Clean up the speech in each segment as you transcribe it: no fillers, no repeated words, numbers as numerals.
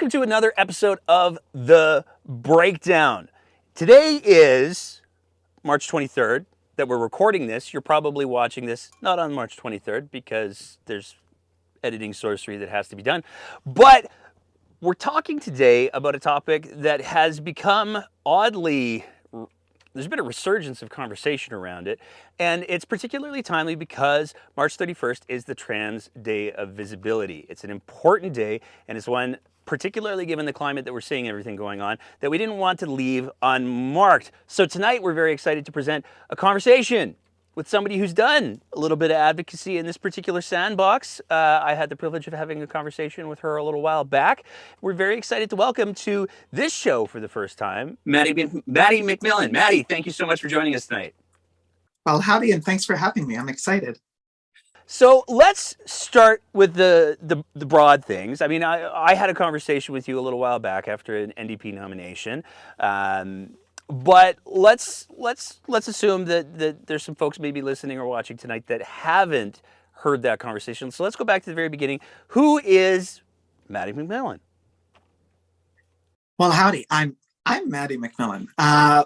welcome to another episode of The Breakdown. Today is March 23rd that we're recording this. You're probably watching this not on March 23rd because there's editing sorcery that has to be done. But we're talking today about a topic that has become oddly, there's been a resurgence of conversation around it, and it's particularly timely because March 31st is the Trans Day of Visibility. It's an important day, and it's one, particularly given the climate that we're seeing, everything going on, that we didn't want to leave unmarked. So tonight we're very excited to present a conversation with somebody who's done a little bit of advocacy in this particular sandbox. I had the privilege of having a conversation with her a little while back. We're very excited to welcome to this show for the first time, Mattie McMillan. Mattie, thank you so much for joining us tonight. Well, howdy, and thanks for having me. I'm excited. So let's start with the broad things. I mean, I had a conversation with you a little while back after an NDP nomination. But let's assume that there's some folks maybe listening or watching tonight that haven't heard that conversation. So let's go back to the very beginning. Who is Mattie McMillan? Well, howdy. I'm Mattie McMillan.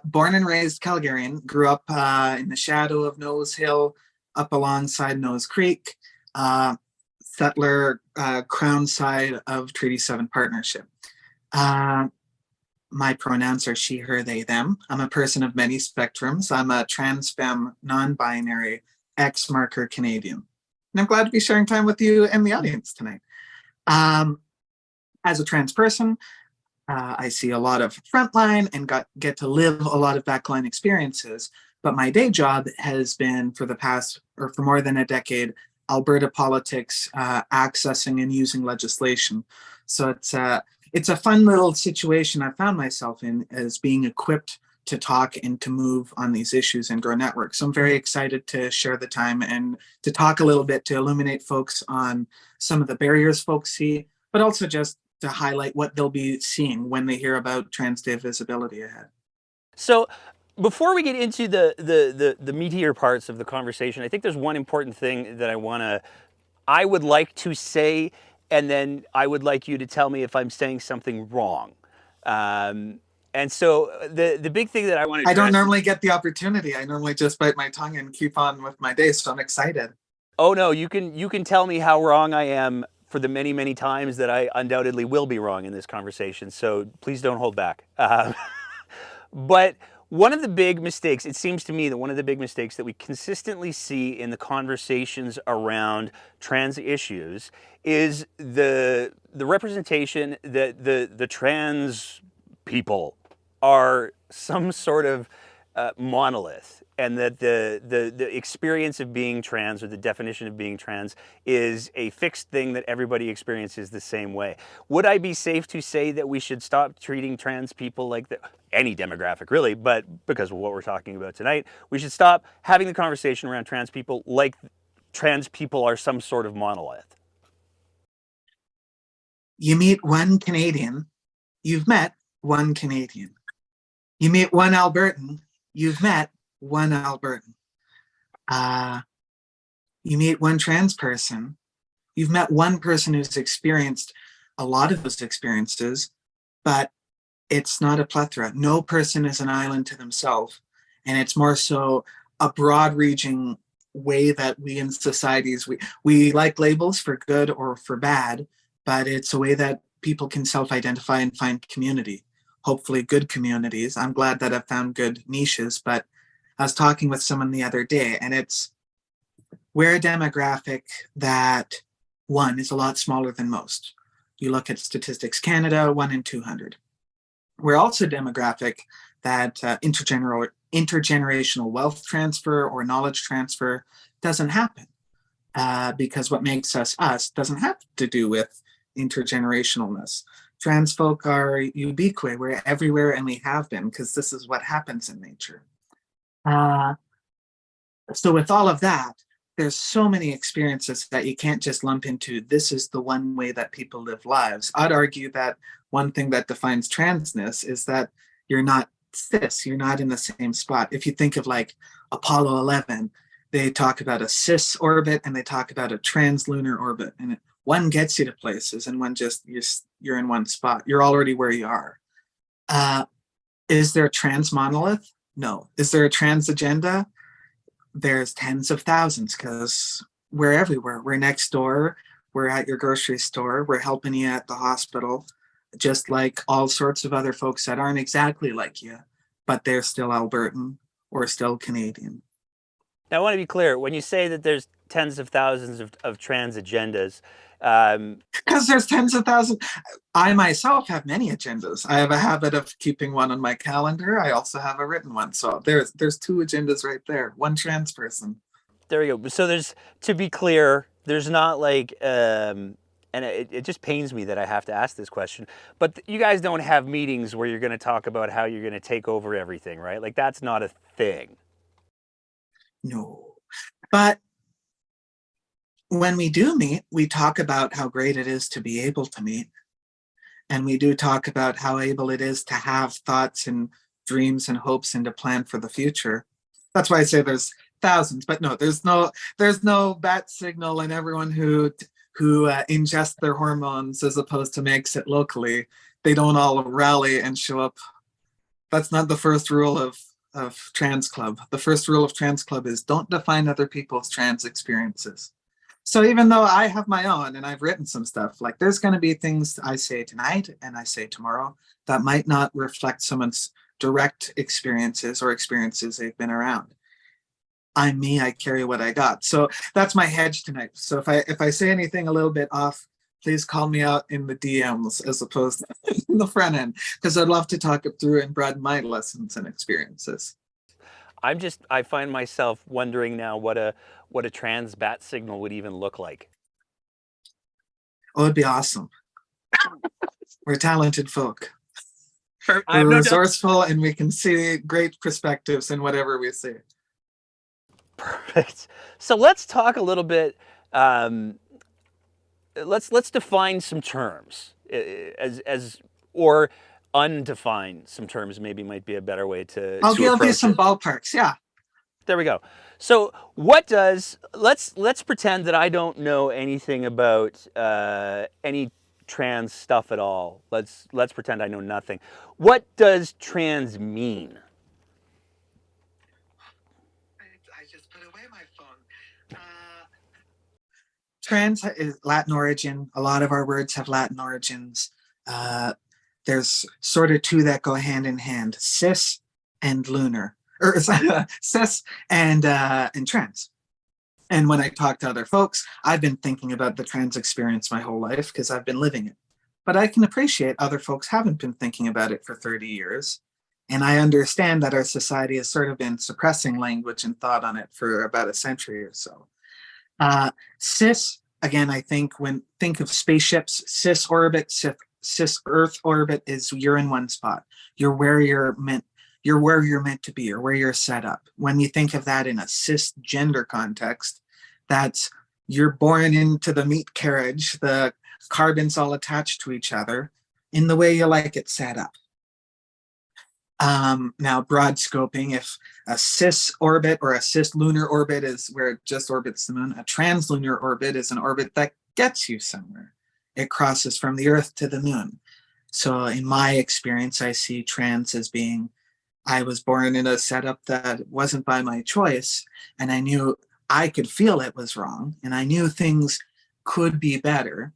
Born and raised Calgarian. Grew up in the shadow of Nose Hill, up alongside Nose Creek. Settler Crown side of Treaty 7 Partnership. My pronouns are she, her, they, them. I'm a person of many spectrums. I'm a trans femme, non-binary, X-marker Canadian. And I'm glad to be sharing time with you and the audience tonight. As a trans person, I see a lot of frontline and get to live a lot of backline experiences. But my day job has been for more than a decade, Alberta politics, accessing and using legislation. So it's a fun little situation I found myself in as being equipped to talk and to move on these issues and grow networks. So I'm very excited to share the time and to talk a little bit to illuminate folks on some of the barriers folks see, but also just to highlight what they'll be seeing when they hear about Trans Day of Visibility ahead. So before we get into the meatier parts of the conversation, I think there's one important thing that I would like to say, and then I would like you to tell me if I'm saying something wrong. And so the big thing that I want to I don't normally get the opportunity. I normally just bite my tongue and keep on with my day, so I'm excited. Oh no, you can tell me how wrong I am for the many, many times that I undoubtedly will be wrong in this conversation. So please don't hold back. But one of the big mistakes, it seems to me that one of the big mistakes that we consistently see in the conversations around trans issues is the representation that the trans people are some sort of monolith, and that the experience of being trans, or the definition of being trans, is a fixed thing that everybody experiences the same way. Would I be safe to say that we should stop treating trans people like any demographic really, but because of what we're talking about tonight, we should stop having the conversation around trans people like trans people are some sort of monolith? You meet one Canadian, you've met one Canadian. You meet one Albertan, you've met one Albertan. You meet one trans person, you've met one person who's experienced a lot of those experiences, but it's not a plethora. No person is an island to themselves. And it's more so a broad-reaching way that we in societies, we like labels for good or for bad, but it's a way that people can self-identify and find community. Hopefully good communities. I'm glad that I've found good niches, but I was talking with someone the other day, and we're a demographic that, one, is a lot smaller than most. You look at Statistics Canada, 1 in 200. We're also a demographic that intergenerational wealth transfer or knowledge transfer doesn't happen, because what makes us doesn't have to do with intergenerationalness. Trans folk are ubiquitous. We're everywhere, and we have been, because this is what happens in nature. So with all of that, there's so many experiences that you can't just lump into this is the one way that people live lives. I'd argue that one thing that defines transness is that you're not cis, you're not in the same spot. If you think of like Apollo 11, they talk about a cis orbit and they talk about a translunar orbit. And One gets you to places, and one just you're in one spot. You're already where you are. Is there a trans monolith? No. Is there a trans agenda? There's tens of thousands, because we're everywhere. We're next door. We're at your grocery store. We're helping you at the hospital, just like all sorts of other folks that aren't exactly like you, but they're still Albertan or still Canadian. Now, I want to be clear. When you say that there's tens of thousands of trans agendas, Because there's tens of thousands. I myself have many agendas. I have a habit of keeping one on my calendar. I also have a written one. So there's two agendas right there. One trans person. there we go. So there's, to be clear, there's not like, and it just pains me that I have to ask this question, but you guys don't have meetings where you're going to talk about how you're going to take over everything, right? Like that's not a thing. No. But when we do meet, we talk about how great it is to be able to meet. And we do talk about how able it is to have thoughts and dreams and hopes and to plan for the future. That's why I say there's thousands, but no, there's no bat signal in everyone who ingests their hormones as opposed to makes it locally. They don't all rally and show up. That's not the first rule of Trans Club. The first rule of Trans Club is don't define other people's trans experiences. So even though I have my own and I've written some stuff, like there's going to be things I say tonight and I say tomorrow that might not reflect someone's direct experiences or experiences they've been around. I'm me, I carry what I got. So that's my hedge tonight. So if I say anything a little bit off, please call me out in the DMs as opposed to in the front end, because I'd love to talk it through and broaden my lessons and experiences. I find myself wondering now what a trans bat signal would even look like. Oh, it'd be awesome. We're talented folk. I have We're no doubt. resourceful and we can see great perspectives in whatever we see. Perfect. So let's talk a little bit. Let's define some terms as or undefine some terms. Maybe might be a better way to. I'll give you some it. ballparks. Yeah. There we go. So what does let's pretend that I don't know anything about any trans stuff at all. Let's pretend I know nothing. What does trans mean? I just put away my phone. Trans is Latin origin. A lot of our words have Latin origins. There's sort of two that go hand in hand: cis and lunar, or cis and trans. And when I talk to other folks, I've been thinking about the trans experience my whole life because I've been living it. But I can appreciate other folks haven't been thinking about it for 30 years. And I understand that our society has sort of been suppressing language and thought on it for about a century or so. Cis, again, I think think of spaceships, cis orbit, cis Earth orbit is you're in one spot. You're where you're meant to be or where you're set up. When you think of that in a cisgender context, that's you're born into the meat carriage, the carbons all attached to each other in the way you like it set up. Now, broad scoping, if a cis orbit or a cis lunar orbit is where it just orbits the moon, a translunar orbit is an orbit that gets you somewhere. It crosses from the Earth to the moon. So in my experience, I see trans as being, I was born in a setup that wasn't by my choice, and I knew I could feel it was wrong, and I knew things could be better.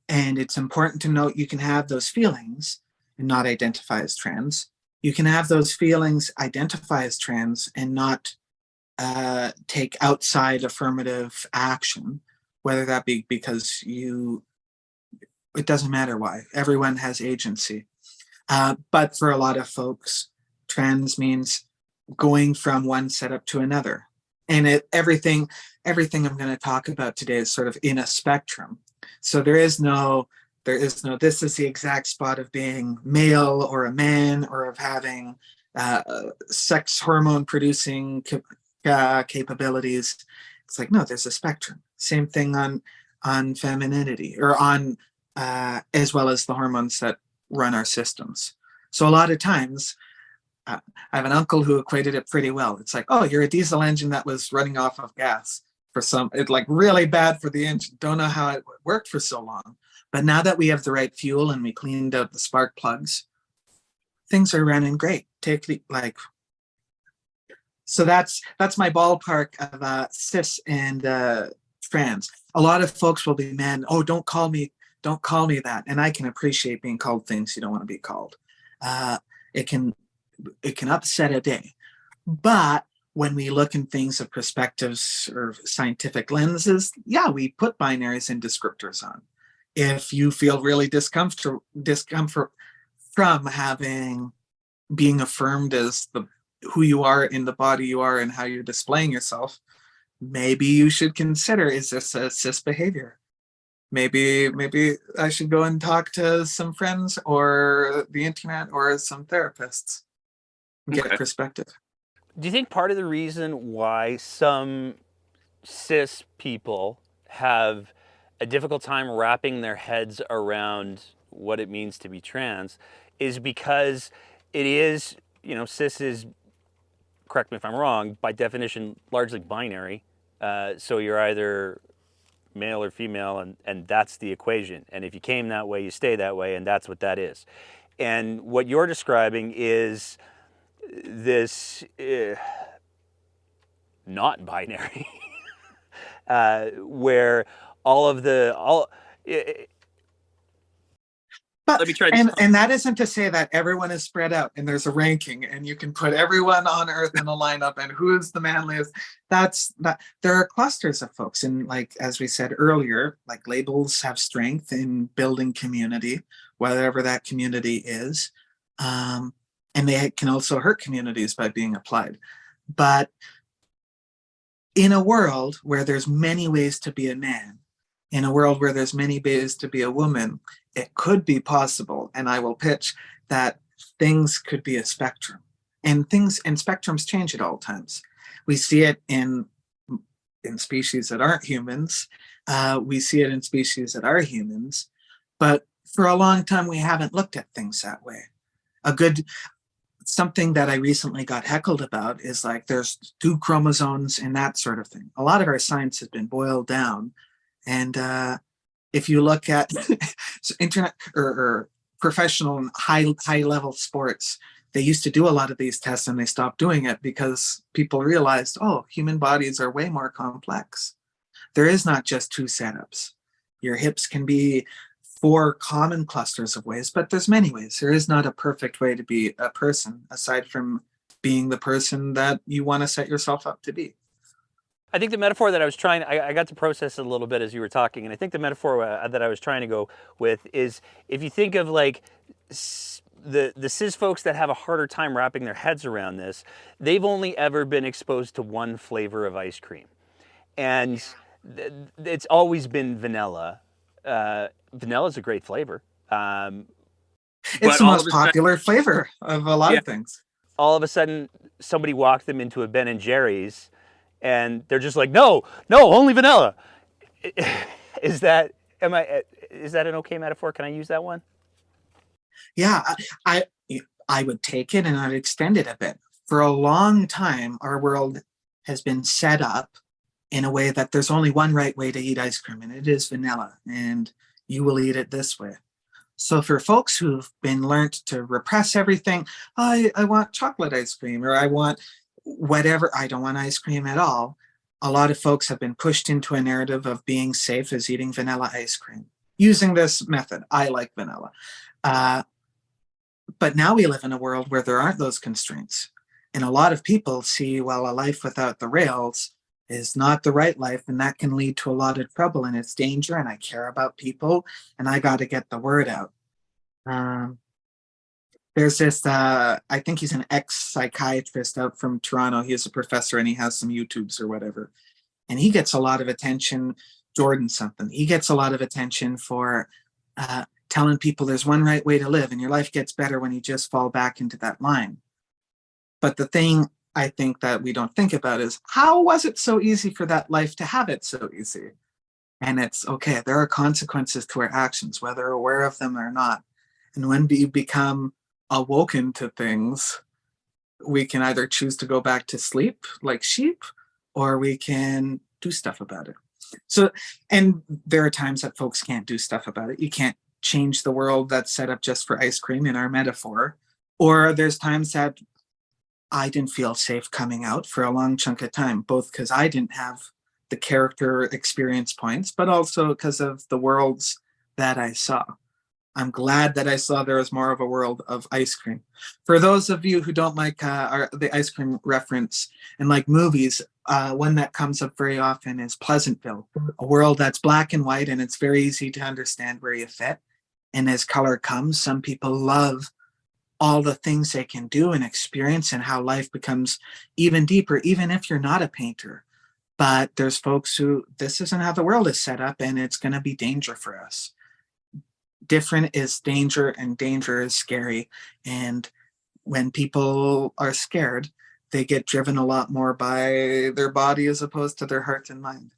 And it's important to note you can have those feelings and not identify as trans. You can have those feelings, identify as trans, and not take outside affirmative action, whether that be because it doesn't matter why. Everyone has agency. But for a lot of folks, trans means going from one setup to another. And everything I'm going to talk about today is sort of in a spectrum. So there is no this is the exact spot of being male or a man or of having sex hormone producing capabilities. It's like, no, there's a spectrum. Same thing on femininity or on as well as the hormones that run our systems. So a lot of times I have an uncle who equated it pretty well. It's like, oh, you're a diesel engine that was running off of gas. for some. It's like really bad for the engine. Don't know how it worked for so long. But now that we have the right fuel and we cleaned out the spark plugs, things are running great. So that's my ballpark of cis and trans. A lot of folks will be, man, oh, don't call me that. And I can appreciate being called things you don't want to be called. Uh, it can upset a day. But when we look in things of perspectives or scientific lenses, yeah, we put binaries and descriptors on. If you feel really discomfort from being affirmed as who you are in the body you are and how you're displaying yourself, maybe you should consider, is this a cis behavior? Maybe I should go and talk to some friends or the internet or some therapists and get perspective. Do you think part of the reason why some cis people have a difficult time wrapping their heads around what it means to be trans is because it is, cis is, correct me if I'm wrong, by definition, largely binary. So you're either male or female, and that's the equation. And if you came that way, you stay that way, and that's what that is. And what you're describing is this not binary, where But let me try and that isn't to say that everyone is spread out and there's a ranking and you can put everyone on earth in a lineup and who is the manliest. That's not, there are clusters of folks, and like as we said earlier, like labels have strength in building community, whatever that community is. And they can also hurt communities by being applied. But in a world where there's many ways to be a man, in a world where there's many ways to be a woman, it could be possible, and I will pitch that things could be a spectrum. And spectrums change at all times. We see it in species that aren't humans. We see it in species that are humans. But for a long time, we haven't looked at things that way. Something that I recently got heckled about is like there's 2 chromosomes and that sort of thing. A lot of our science has been boiled down. And if you look at internet or professional and high level sports, they used to do a lot of these tests and they stopped doing it because people realized, oh, human bodies are way more complex. There is not just 2 setups. Your hips can be 4 common clusters of ways, but there's many ways. There is not a perfect way to be a person aside from being the person that you want to set yourself up to be. I think the metaphor that I got to process it a little bit as you were talking, and I think the metaphor that I was trying to go with is if you think of like the cis folks that have a harder time wrapping their heads around this, they've only ever been exposed to one flavor of ice cream. And it's always been vanilla. Vanilla is a great flavor. It's the most popular flavor of a lot of things. All of a sudden, somebody walked them into a Ben and Jerry's, and they're just like, no, only vanilla. Is that an okay metaphor? Can I use that one? Yeah, I would take it and I'd extend it a bit. For a long time, our world has been set up in a way that there's only one right way to eat ice cream, and it is vanilla, and you will eat it this way. So for folks who've been learned to repress everything, I want chocolate ice cream, or I want whatever, I don't want ice cream at all. A lot of folks have been pushed into a narrative of being safe as eating vanilla ice cream. Using this method, I like vanilla. But now we live in a world where there aren't those constraints. And a lot of people see, well, a life without the rails is not the right life, and that can lead to a lot of trouble, and it's danger, and I care about people, and I got to get the word out. There's this, I think he's an ex-psychiatrist out from Toronto. He's a professor, and he has some YouTubes or whatever. And he gets a lot of attention, Jordan something. He gets a lot of attention for telling people there's one right way to live, and your life gets better when you just fall back into that line. But the thing I think that we don't think about is, how was it so easy for that life to have it so easy? And it's okay, there are consequences to our actions, whether aware of them or not. And when we become awoken to things, we can either choose to go back to sleep like sheep, or we can do stuff about it. So, and there are times that folks can't do stuff about it. You can't change the world that's set up just for ice cream in our metaphor. Or there's times that I didn't feel safe coming out for a long chunk of time, both because I didn't have the character experience points, but also because of the worlds that I saw. I'm glad that I saw there was more of a world of ice cream. For those of you who don't like the ice cream reference and like movies, one that comes up very often is Pleasantville, a world that's black and white, and it's very easy to understand where you fit. And as color comes, some people love all the things they can do and experience and how life becomes even deeper, even if you're not a painter. But there's folks who, this isn't how the world is set up, and it's going to be danger for us. Different is danger, and danger is scary. And when people are scared, they get driven a lot more by their body as opposed to their heart and mind.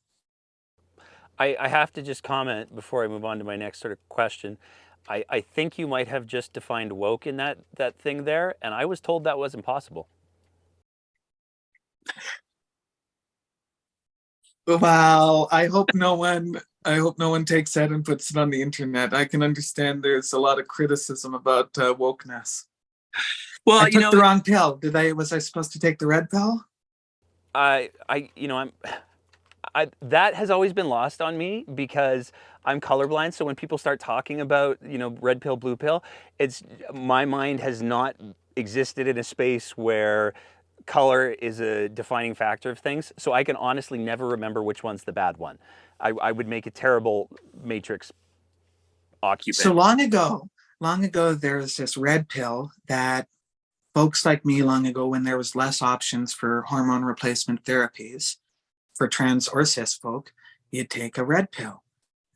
I have to just comment before I move on to my next sort of question. I think you might have just defined woke in that thing there, and I was told that was impossible. Well, I hope no one takes that and puts it on the internet. I can understand there's a lot of criticism about wokeness. Well, I took the wrong pill. Was I supposed to take the red pill? That has always been lost on me because I'm colorblind. So when people start talking about, red pill, blue pill, my mind has not existed in a space where color is a defining factor of things. So I can honestly never remember which one's the bad one. I would make a terrible Matrix occupant. So long ago, there was this red pill that folks like me long ago, when there was less options for hormone replacement therapies for trans or cis folk, you'd take a red pill.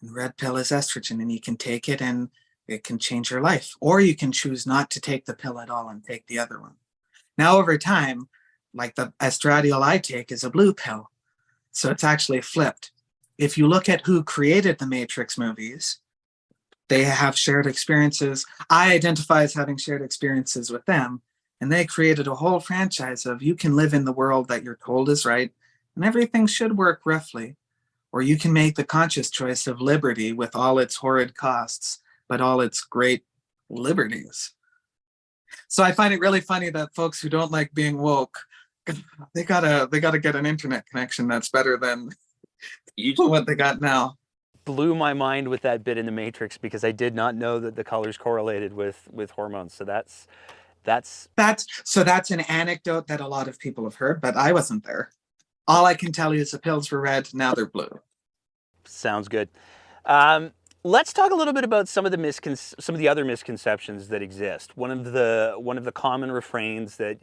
And red pill is estrogen, and you can take it and it can change your life. Or you can choose not to take the pill at all and take the other one. Now, over time, like the estradiol I take is a blue pill. So it's actually flipped. If you look at who created the Matrix movies, they have shared experiences. I identify as having shared experiences with them. And they created a whole franchise of, you can live in the world that you're told is right, and everything should work roughly. Or you can make the conscious choice of liberty with all its horrid costs, but all its great liberties. So I find it really funny that folks who don't like being woke, they gotta get an internet connection that's better than what they got now. Blew my mind with that bit in the Matrix because I did not know that the colors correlated with hormones. So that's an anecdote that a lot of people have heard, but I wasn't there. All I can tell you is the pills were red, now they're blue. Sounds good. Let's talk a little bit about some of the other misconceptions that exist. One of the common refrains that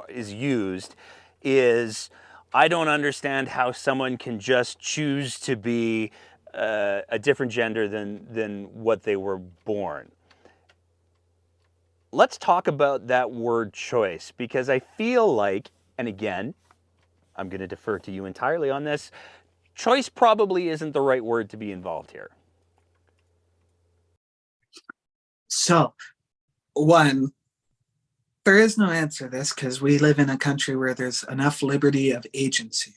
is used is, "I don't understand how someone can just choose to be a different gender than what they were born." Let's talk about that word choice, because I feel like, and again, I'm going to defer to you entirely on this, choice probably isn't the right word to be involved here. So, one, there is no answer to this because we live in a country where there's enough liberty of agency.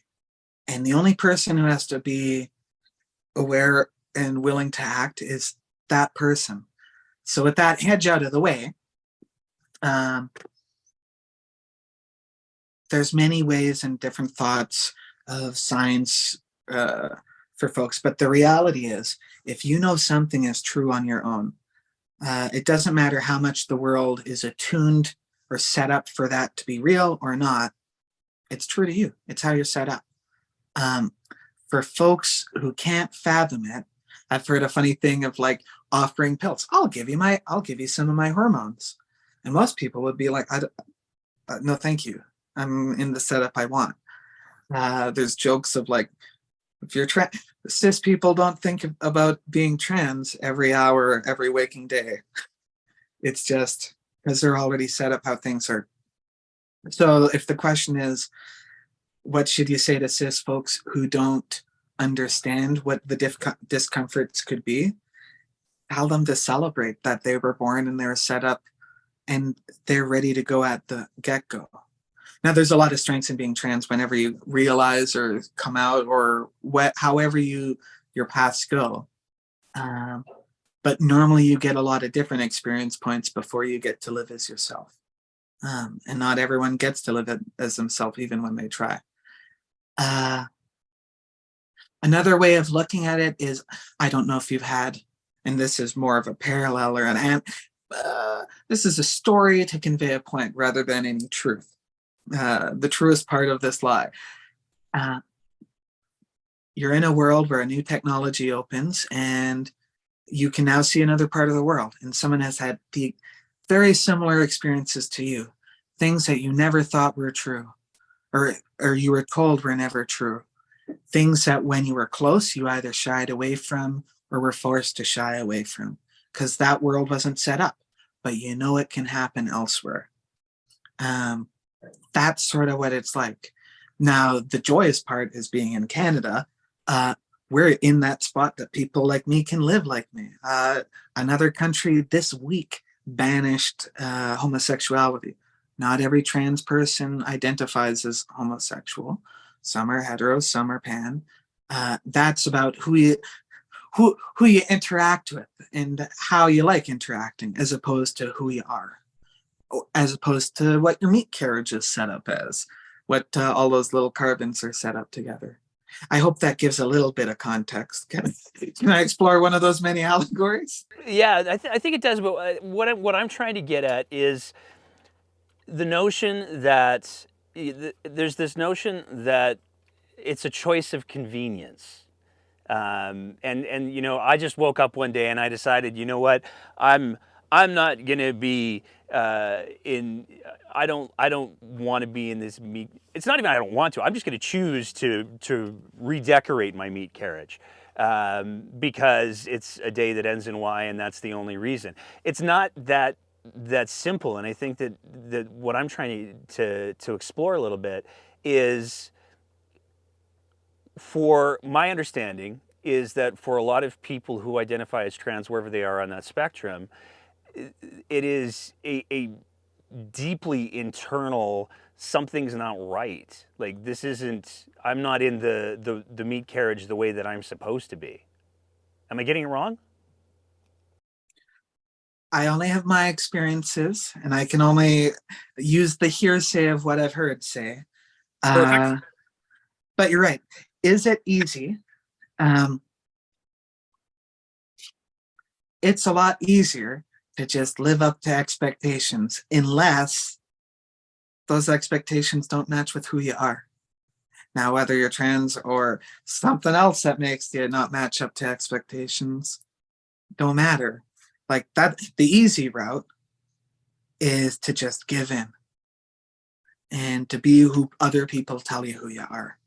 And the only person who has to be aware and willing to act is that person. So with that hedge out of the way, there's many ways and different thoughts of science for folks. But the reality is, if you know something is true on your own, it doesn't matter how much the world is attuned or set up for that to be real or not. It's true to you. It's how you're set up. For folks who can't fathom it, I've heard a funny thing of like offering pills. I'll give you some of my hormones, and most people would be like, "No, thank you. I'm in the setup I want." There's jokes of like, if you're cis people don't think about being trans every hour, every waking day. It's just because they're already set up how things are. So if the question is, what should you say to cis folks who don't understand what the discomforts could be? Tell them to celebrate that they were born and they're set up and they're ready to go at the get-go. Now, there's a lot of strengths in being trans whenever you realize or come out or however your paths go. Um, but normally you get a lot of different experience points before you get to live as yourself. And not everyone gets to live as themselves, even when they try. Uh, Another way of looking at it is, I don't know if you've had, and this is more of a parallel or this is a story to convey a point rather than any truth. The truest part of this lie. Uh, you're in a world where a new technology opens and you can now see another part of the world, and someone has had the very similar experiences to you, things that you never thought were true, or you were told were never true, things that when you were close you either shied away from or were forced to shy away from because that world wasn't set up, but you know it can happen elsewhere. um, that's sort of what it's like. Now, the joyous part is being in Canada. We're in that spot that people like me can live like me. Another country this week banished homosexuality. Not every trans person identifies as homosexual. Some are hetero, some are pan. That's about who you interact with and how you like interacting, as opposed to who you are, as opposed to what your meat carriage is set up as, what all those little carbons are set up together. I hope that gives a little bit of context. Can I explore one of those many allegories? Yeah, I think it does. But what I'm trying to get at is the notion that there's this notion that it's a choice of convenience. And you know, I just woke up one day and I decided, you know what, I'm not gonna be in. I don't want to be in this meat. It's not even I don't want to. I'm just gonna choose to redecorate my meat carriage. Because it's a day that ends in Y, and that's the only reason. It's not that simple, and I think that what I'm trying to explore a little bit is, for my understanding, is that for a lot of people who identify as trans, wherever they are on that spectrum, it is a deeply internal, something's not right. Like, this isn't, I'm not in the meat carriage the way that I'm supposed to be. Am I getting it wrong? I only have my experiences, and I can only use the hearsay of what I've heard say. Perfect. Uh, but you're right. Is it easy? Um, it's a lot easier to just live up to expectations, unless those expectations don't match with who you are. Now, whether you're trans or something else that makes you not match up to expectations, don't matter. Like that, the easy route is to just give in and to be who other people tell you who you are.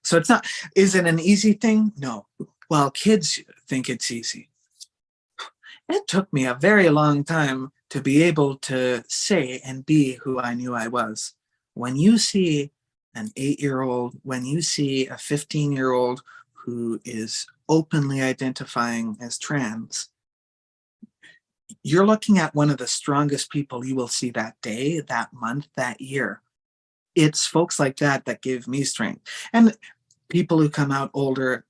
So it's not, is it an easy thing? No. Well, kids think it's easy. It took me a very long time to be able to say and be who I knew I was. When you see an 8-year-old, when you see a 15-year-old who is openly identifying as trans, you're looking at one of the strongest people you will see that day, that month, that year. It's folks like that that give me strength. And people who come out older,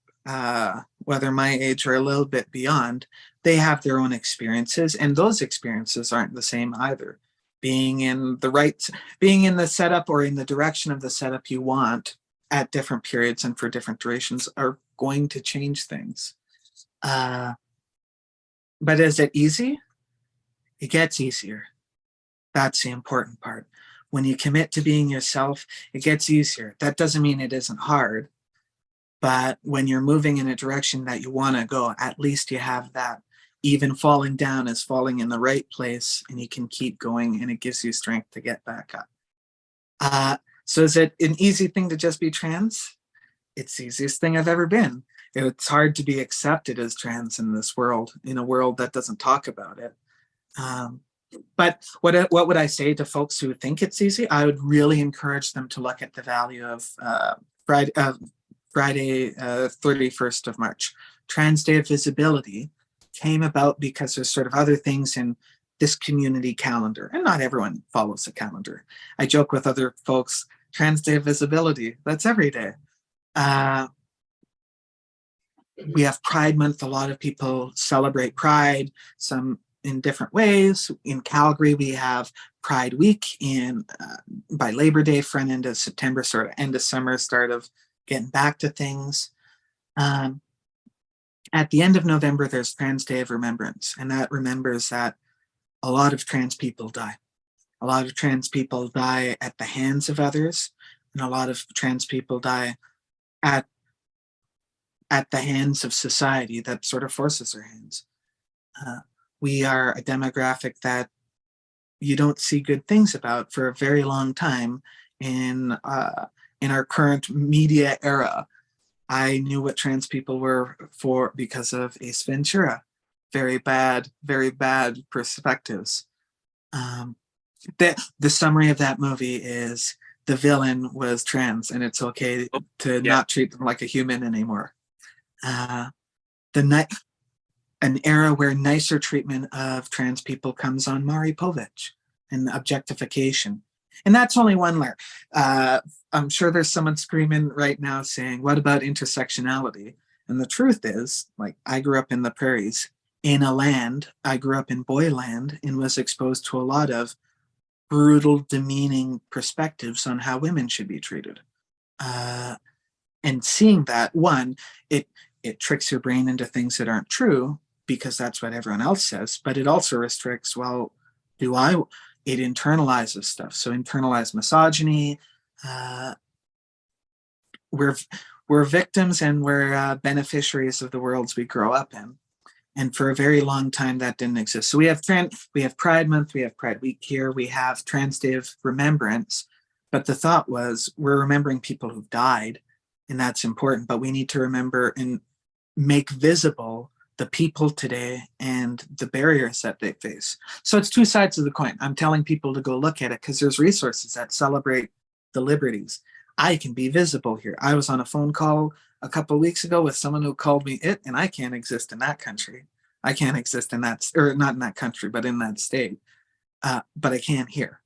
whether my age or a little bit beyond, they have their own experiences, and those experiences aren't the same either. Being in the right, being in the setup or in the direction of the setup you want at different periods and for different durations are going to change things. But is it easy? It gets easier. That's the important part. When you commit to being yourself, it gets easier. That doesn't mean it isn't hard, but when you're moving in a direction that you want to go, at least you have that. Even falling down is falling in the right place, and you can keep going, and it gives you strength to get back up. So is it an easy thing to just be trans? It's the easiest thing I've ever been. It's hard to be accepted as trans in this world, in a world that doesn't talk about it. But what would I say to folks who think it's easy? I would really encourage them to look at the value of Friday, 31st of March. Trans Day of Visibility came about because there's sort of other things in this community calendar. And not everyone follows a calendar. I joke with other folks, Trans Day of Visibility, that's every day. We have Pride Month. A lot of people celebrate Pride, some in different ways. In Calgary, we have Pride Week by Labor Day, front end of September, sort of end of summer, start of getting back to things. At the end of November, there's Trans Day of Remembrance, and that remembers that a lot of trans people die. A lot of trans people die at the hands of others, and a lot of trans people die at the hands of society that sort of forces their hands. We are a demographic that you don't see good things about for a very long time in our current media era. I knew what trans people were for because of Ace Ventura. Very bad perspectives. The summary of that movie is the villain was trans, and it's okay to not treat them like a human anymore. An era where nicer treatment of trans people comes on Maury Povich and objectification. And that's only one layer. I'm sure there's someone screaming right now saying, what about intersectionality? And the truth is, like, I grew up in the prairies in a land, I grew up in boy land and was exposed to a lot of brutal, demeaning perspectives on how women should be treated. And seeing that, one, it tricks your brain into things that aren't true because that's what everyone else says, but it also restricts, well, it internalizes stuff. So internalized misogyny, we're victims and we're beneficiaries of the worlds we grow up in. And for a very long time, that didn't exist. So we have Pride Month, we have Pride Week here, we have Trans Day of Remembrance. But the thought was, we're remembering people who've died, and that's important. But we need to remember and make visible the people today and the barriers that they face. So it's two sides of the coin. I'm telling people to go look at it because there's resources that celebrate the liberties. I can be visible here. I was on a phone call a couple of weeks ago with someone who called me it, and I can't exist in that country. I can't exist in that, or not in that country, but in that state. But I can here.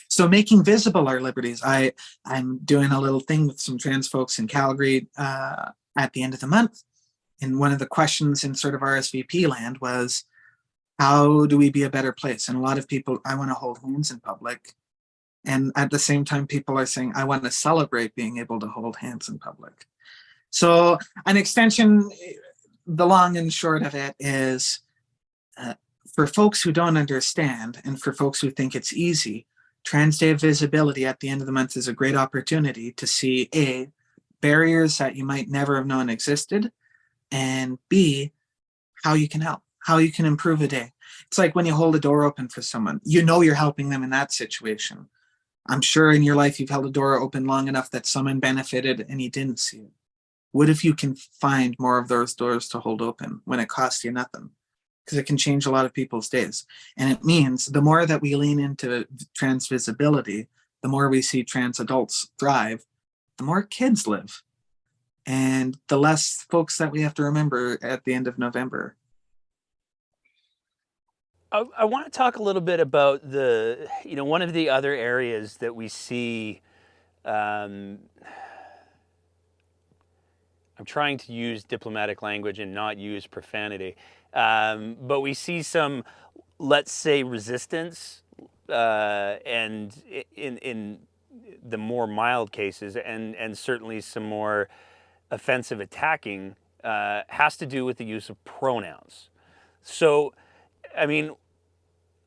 So making visible our liberties. I'm doing a little thing with some trans folks in Calgary at the end of the month. And one of the questions in sort of RSVP land was, how do we be a better place? And a lot of people, I want to hold hands in public. And at the same time, people are saying, I want to celebrate being able to hold hands in public. So an extension, the long and short of it is, for folks who don't understand and for folks who think it's easy, Trans Day of Visibility at the end of the month is a great opportunity to see A, barriers that you might never have known existed, and B, how you can help, how you can improve a day. It's like when you hold a door open for someone, you know you're helping them in that situation. I'm sure in your life you've held a door open long enough that someone benefited and you didn't see it. What if you can find more of those doors to hold open when it costs you nothing? Because it can change a lot of people's days. And it means the more that we lean into trans visibility, the more we see trans adults thrive, the more kids live. And the less folks that we have to remember at the end of November. I want to talk a little bit about one of the other areas that we see. I'm trying to use diplomatic language and not use profanity, but we see some, let's say, resistance, and in the more mild cases, and certainly some more offensive attacking, has to do with the use of pronouns. So, I mean,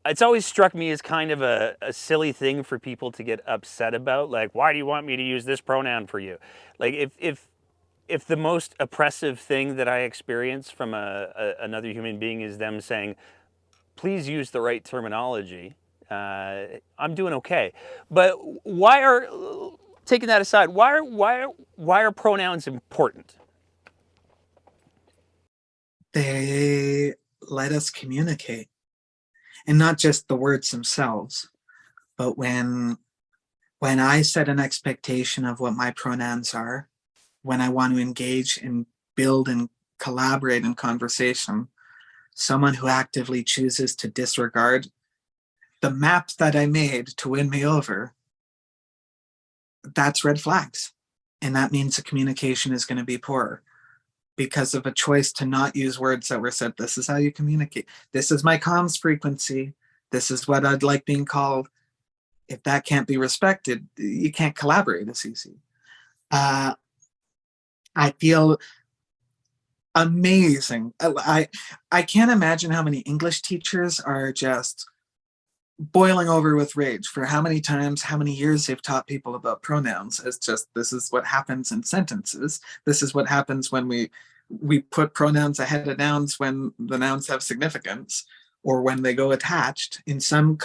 it's always struck me as kind of a silly thing for people to get upset about. Like, why do you want me to use this pronoun for you? Like, if the most oppressive thing that I experience from another human being is them saying, please use the right terminology, I'm doing okay. But taking that aside, why are pronouns important? They let us communicate, and not just the words themselves, but when I set an expectation of what my pronouns are, when I want to engage and build and collaborate in conversation, someone who actively chooses to disregard the map that I made to win me over, that's red flags. And that means the communication is going to be poor because of a choice to not use words that were said. This is how you communicate. This is my comms frequency. This is what I'd like being called. If that can't be respected, you can't collaborate as easy. I feel amazing. I can't imagine how many English teachers are just boiling over with rage for how many times, how many years they've taught people about pronouns. It's just, this is what happens in sentences. This is what happens when we put pronouns ahead of nouns when the nouns have significance, or when they go attached. In some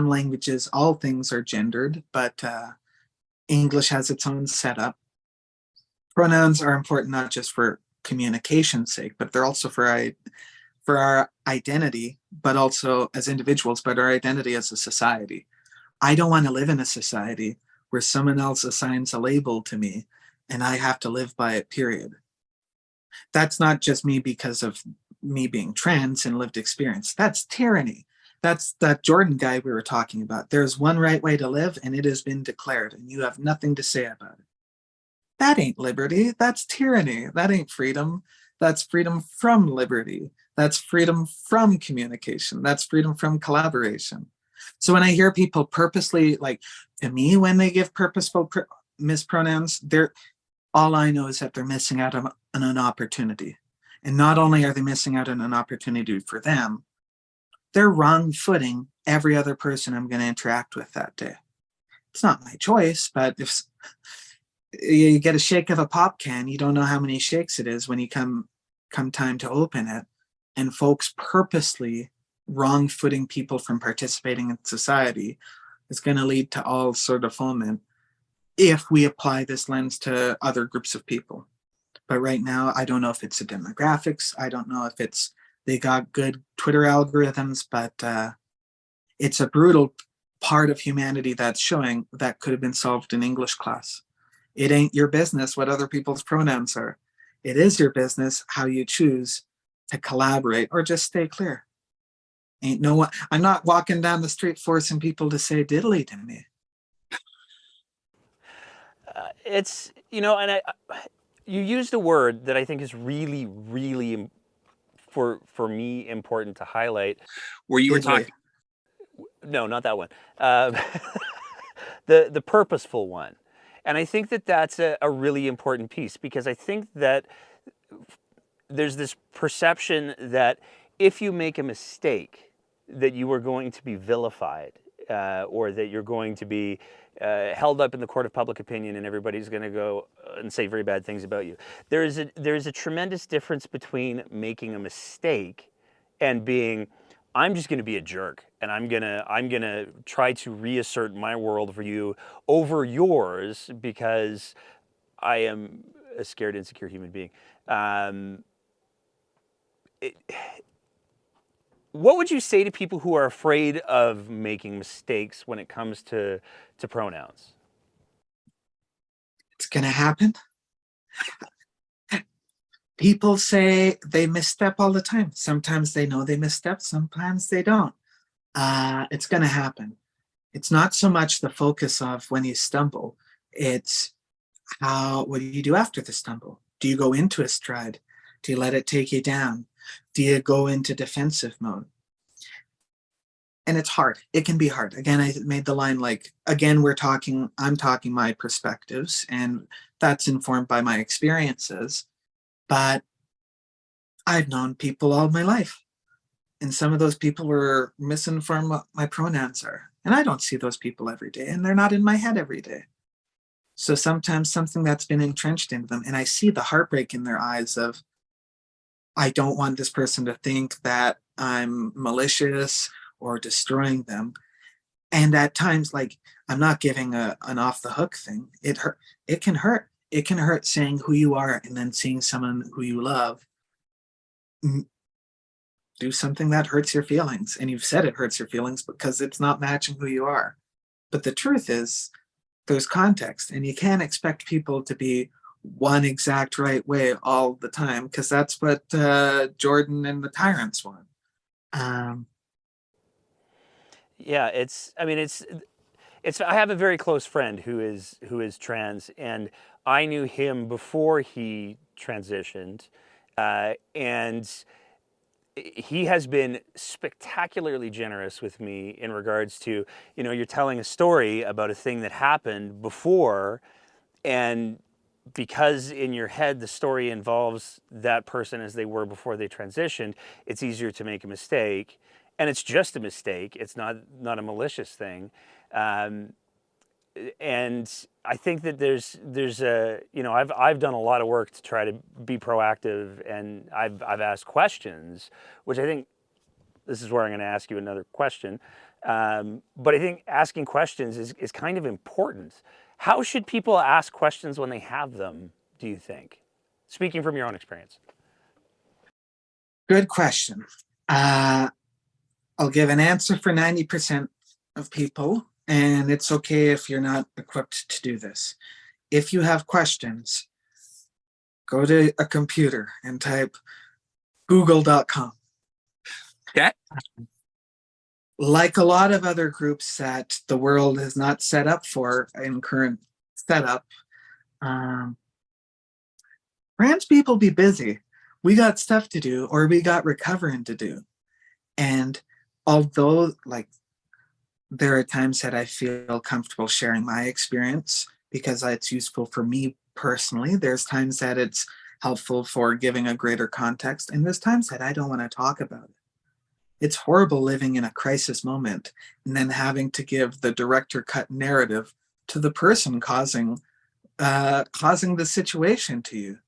languages, all things are gendered, but English has its own setup. Pronouns are important not just for communication's sake, but they're also for our identity, but also as individuals, but our identity as a society. I don't want to live in a society where someone else assigns a label to me and I have to live by it, period. That's not just me because of me being trans and lived experience. That's tyranny. That's that Jordan guy we were talking about. There's one right way to live and it has been declared and you have nothing to say about it. That ain't liberty. That's tyranny. That ain't freedom. That's freedom from liberty. That's freedom from communication. That's freedom from collaboration. So when I hear people purposely, like, to me, when they give purposeful mispronouns, all I know is that they're missing out on an opportunity. And not only are they missing out on an opportunity for them, they're wrong footing every other person I'm going to interact with that day. It's not my choice, but if you get a shake of a pop can, you don't know how many shakes it is when you come time to open it. And folks purposely wrong footing people from participating in society is going to lead to all sort of foment if we apply this lens to other groups of people. But right now, I don't know if it's the demographics. I don't know if it's they got good Twitter algorithms, but it's a brutal part of humanity that's showing that could have been solved in English class. It ain't your business what other people's pronouns are. It is your business how you choose to collaborate or just stay clear. Ain't no one. I'm not walking down the street forcing people to say diddly to me. It's, and you used a word that I think is really, really for me important to highlight. Where you were talking, no, not that one, the purposeful one, and I think that that's a really important piece, because I think that there's this perception that if you make a mistake, that you are going to be vilified, or that you're going to be held up in the court of public opinion, and everybody's going to go and say very bad things about you. There is a tremendous difference between making a mistake and being, I'm just going to be a jerk, and I'm gonna try to reassert my worldview over yours because I am a scared, insecure human being. What would you say to people who are afraid of making mistakes when it comes to pronouns? It's going to happen. People say they misstep all the time. Sometimes they know they misstep, sometimes they don't. It's going to happen. It's not so much the focus of when you stumble, it's what do you do after the stumble? Do you go into a stride? Do you let it take you down? Do you go into defensive mode? And it's hard. It can be hard. Again, I made the line like, again, I'm talking my perspectives, and that's informed by my experiences. But I've known people all my life. And some of those people were misinformed what my pronouns are. And I don't see those people every day, and they're not in my head every day. So sometimes something that's been entrenched into them, and I see the heartbreak in their eyes of, I don't want this person to think that I'm malicious or destroying them. And at times, like, I'm not giving an off the hook thing. It hurt. It can hurt. It can hurt saying who you are and then seeing someone who you love do something that hurts your feelings. And you've said it hurts your feelings because it's not matching who you are. But the truth is, there's context, and you can't expect people to be one exact right way all the time, because that's what Jordan and the Tyrants want. Um, Yeah, I mean, it's. I have a very close friend who is trans, and I knew him before he transitioned, and he has been spectacularly generous with me in regards to, you're telling a story about a thing that happened before, and because in your head the story involves that person as they were before they transitioned, it's easier to make a mistake, and it's just a mistake. It's not a malicious thing. Um, and I think that there's a, I've done a lot of work to try to be proactive, and I've asked questions, which I think this is where I'm going to ask you another question. But I think asking questions is kind of important. How should people ask questions when they have them, do you think? Speaking from your own experience. Good question. Uh, I'll give an answer for 90% of people, and it's okay if you're not equipped to do this. If you have questions, go to a computer and type google.com. Okay. Like a lot of other groups that the world is not set up for in current setup, trans people be busy. We got stuff to do, or we got recovering to do. And although, like, there are times that I feel comfortable sharing my experience because it's useful for me personally, there's times that it's helpful for giving a greater context, and there's times that I don't want to talk about it. It's horrible living in a crisis moment and then having to give the director cut narrative to the person causing the situation to you.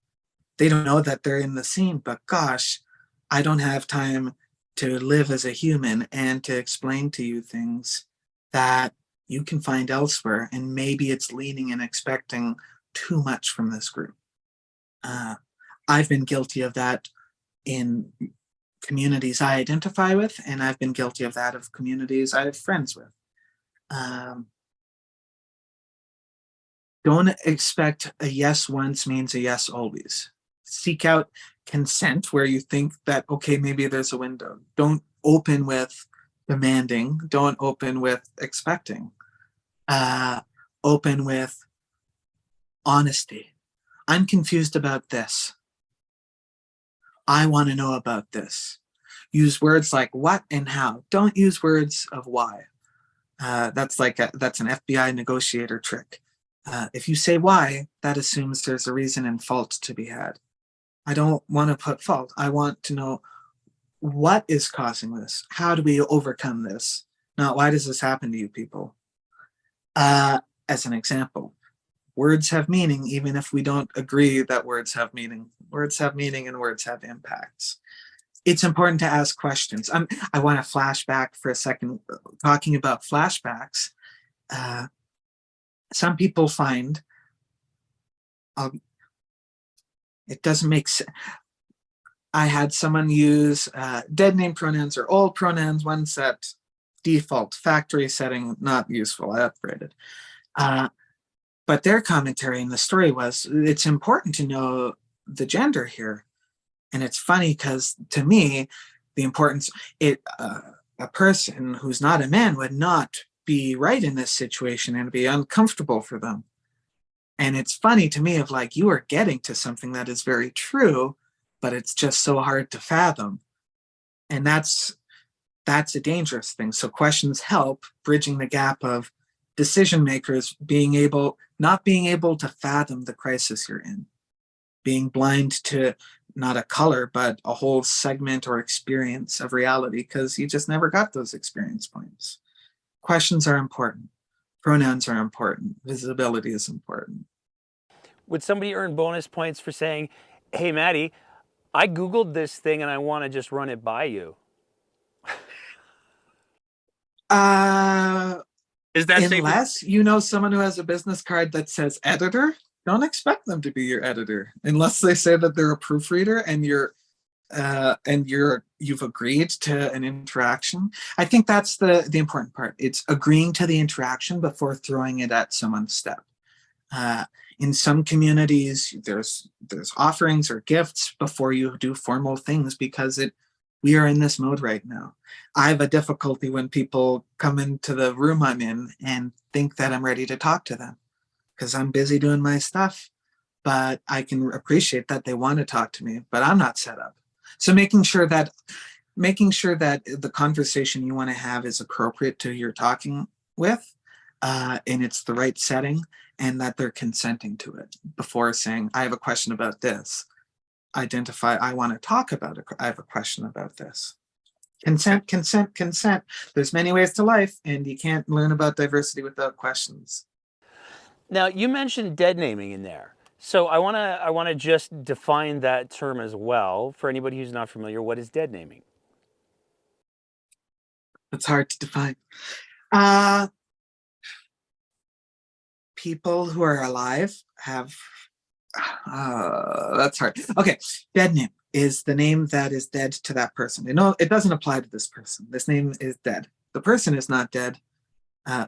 They don't know that they're in the scene, but gosh, I don't have time to live as a human and to explain to you things that you can find elsewhere. And maybe it's leaning and expecting too much from this group. I've been guilty of that in communities I identify with, and I've been guilty of that of communities I have friends with. Um, don't expect a yes once means a yes always. Seek out consent where you think that, okay, maybe there's a window. Don't open with demanding. Don't open with expecting. Open with honesty. I'm confused about this. I want to know about this. Use words like what and how. Don't use words of why. That's an FBI negotiator trick. If you say why, that assumes there's a reason and fault to be had. I don't want to put fault. I want to know what is causing this. How do we overcome this? Not why does this happen to you people? As an example, words have meaning, even if we don't agree that words have meaning. Words have meaning and words have impacts. It's important to ask questions. I want to flash back for a second, talking about flashbacks. Some people find it doesn't make sense. I had someone use dead name pronouns or old pronouns, one set default, factory setting, not useful. I upgraded. But their commentary in the story was, it's important to know the gender here. And it's funny because to me, the importance, a person who's not a man would not be right in this situation and be uncomfortable for them. And it's funny to me of like, you are getting to something that is very true, but it's just so hard to fathom. And that's a dangerous thing. So questions help bridging the gap of decision makers not being able to fathom the crisis you're in, being blind to not a color, but a whole segment or experience of reality because you just never got those experience points. Questions are important. Pronouns are important. Visibility is important. Would somebody earn bonus points for saying, hey, Mattie, I Googled this thing and I want to just run it by you? Is that Unless you know someone who has a business card that says editor, don't expect them to be your editor unless they say that they're a proofreader and you've agreed to an interaction. I think that's the important part. It's agreeing to the interaction before throwing it at someone's step. In some communities, there's offerings or gifts before you do formal things because we are in this mode right now. I have a difficulty when people come into the room I'm in and think that I'm ready to talk to them because I'm busy doing my stuff. But I can appreciate that they want to talk to me, but I'm not set up. So making sure that the conversation you want to have is appropriate to who you're talking with, and it's the right setting, and that they're consenting to it before saying, I have a question about this. Identify, I want to talk about it. I have a question about this. Consent, consent, consent. There's many ways to life, and you can't learn about diversity without questions. Now, you mentioned dead naming in there. So I want to just define that term as well for anybody who's not familiar. What is dead naming? It's hard to define. Uh, People who are alive have that's hard. Okay, dead name is the name that is dead to that person. It doesn't apply to this person. This name is dead. The person is not dead.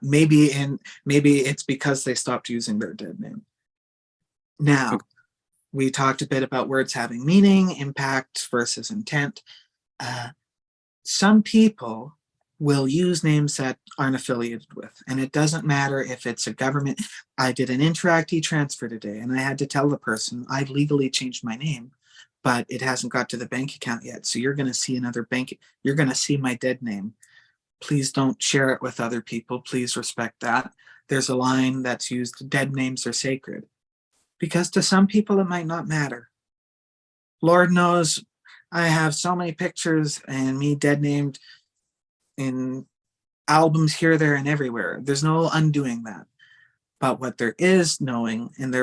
Maybe it's because they stopped using their dead name. Now, we talked a bit about words having meaning, impact versus intent. Some people will use names that aren't affiliated with, and it doesn't matter if it's a government. I did an interactee transfer today, and I had to tell the person I legally changed my name, but it hasn't got to the bank account yet. So you're going to see another bank. You're going to see my dead name. Please don't share it with other people. Please respect that. There's a line that's used, dead names are sacred. Because to some people, it might not matter. Lord knows I have so many pictures and me dead named in albums here, there, and everywhere. There's no undoing that. But what there is knowing, and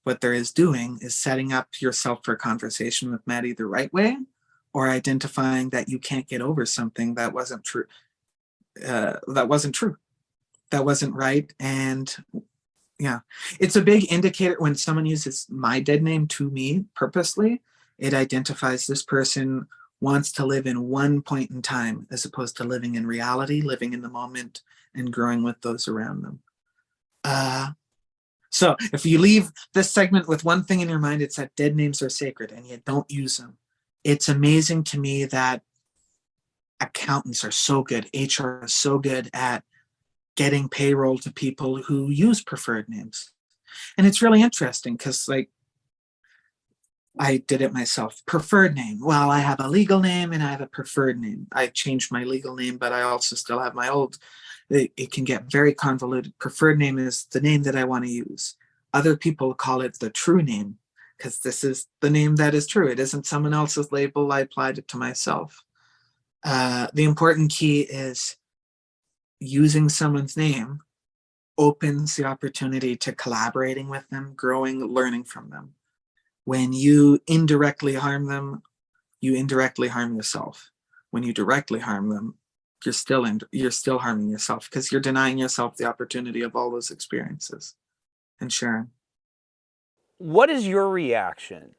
what there is doing, is setting up yourself for a conversation with Mattie the right way, or identifying that you can't get over something that wasn't true. That wasn't right. And yeah, it's a big indicator when someone uses my dead name to me purposely. It identifies this person wants to live in one point in time as opposed to living in reality, living in the moment, and growing with those around them. So if you leave this segment with one thing in your mind, it's that dead names are sacred and you don't use them. It's amazing to me that accountants are so good, HR is so good at getting payroll to people who use preferred names. And it's really interesting because, like, I did it myself. Preferred name. Well, I have a legal name and I have a preferred name. I changed my legal name, but I also still have my old. It can get very convoluted. Preferred name is the name that I want to use. Other people call it the true name because this is the name that is true. It isn't someone else's label. I applied it to myself. The important key is using someone's name opens the opportunity to collaborating with them, growing, learning from them. When you indirectly harm them, you indirectly harm yourself. When you directly harm them, you're still harming yourself because you're denying yourself the opportunity of all those experiences and sharing. What is your reaction,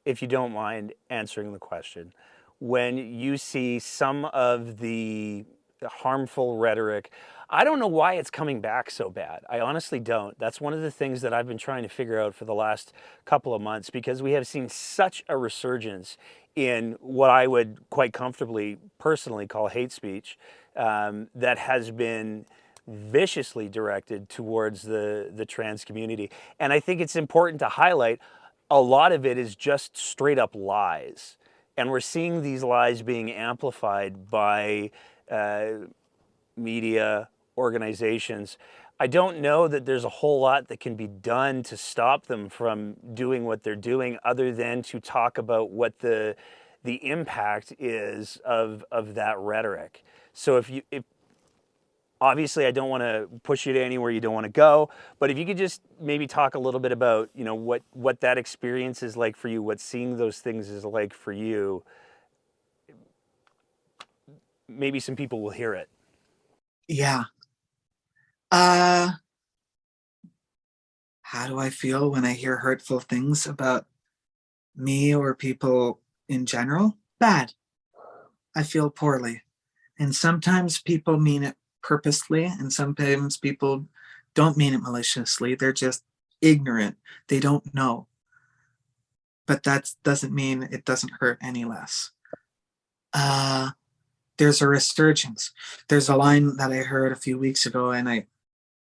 if you don't mind answering the question, when you see some of the harmful rhetoric? I don't know why it's coming back so bad. I honestly don't. That's one of the things that I've been trying to figure out for the last couple of months because we have seen such a resurgence in what I would quite comfortably personally call hate speech that has been viciously directed towards the trans community. And I think it's important to highlight a lot of it is just straight up lies. And we're seeing these lies being amplified by media, organizations. I don't know that there's a whole lot that can be done to stop them from doing what they're doing other than to talk about what the impact is of that rhetoric. So if obviously I don't want to push you to anywhere you don't want to go, but if you could just maybe talk a little bit about, what that experience is like for you, what seeing those things is like for you, maybe some people will hear it. Yeah. How do I feel when I hear hurtful things about me or people in general? Bad. I feel poorly. And sometimes people mean it purposely, and sometimes people don't mean it maliciously. They're just ignorant. They don't know. But that doesn't mean it doesn't hurt any less. There's a resurgence. There's a line that I heard a few weeks ago, and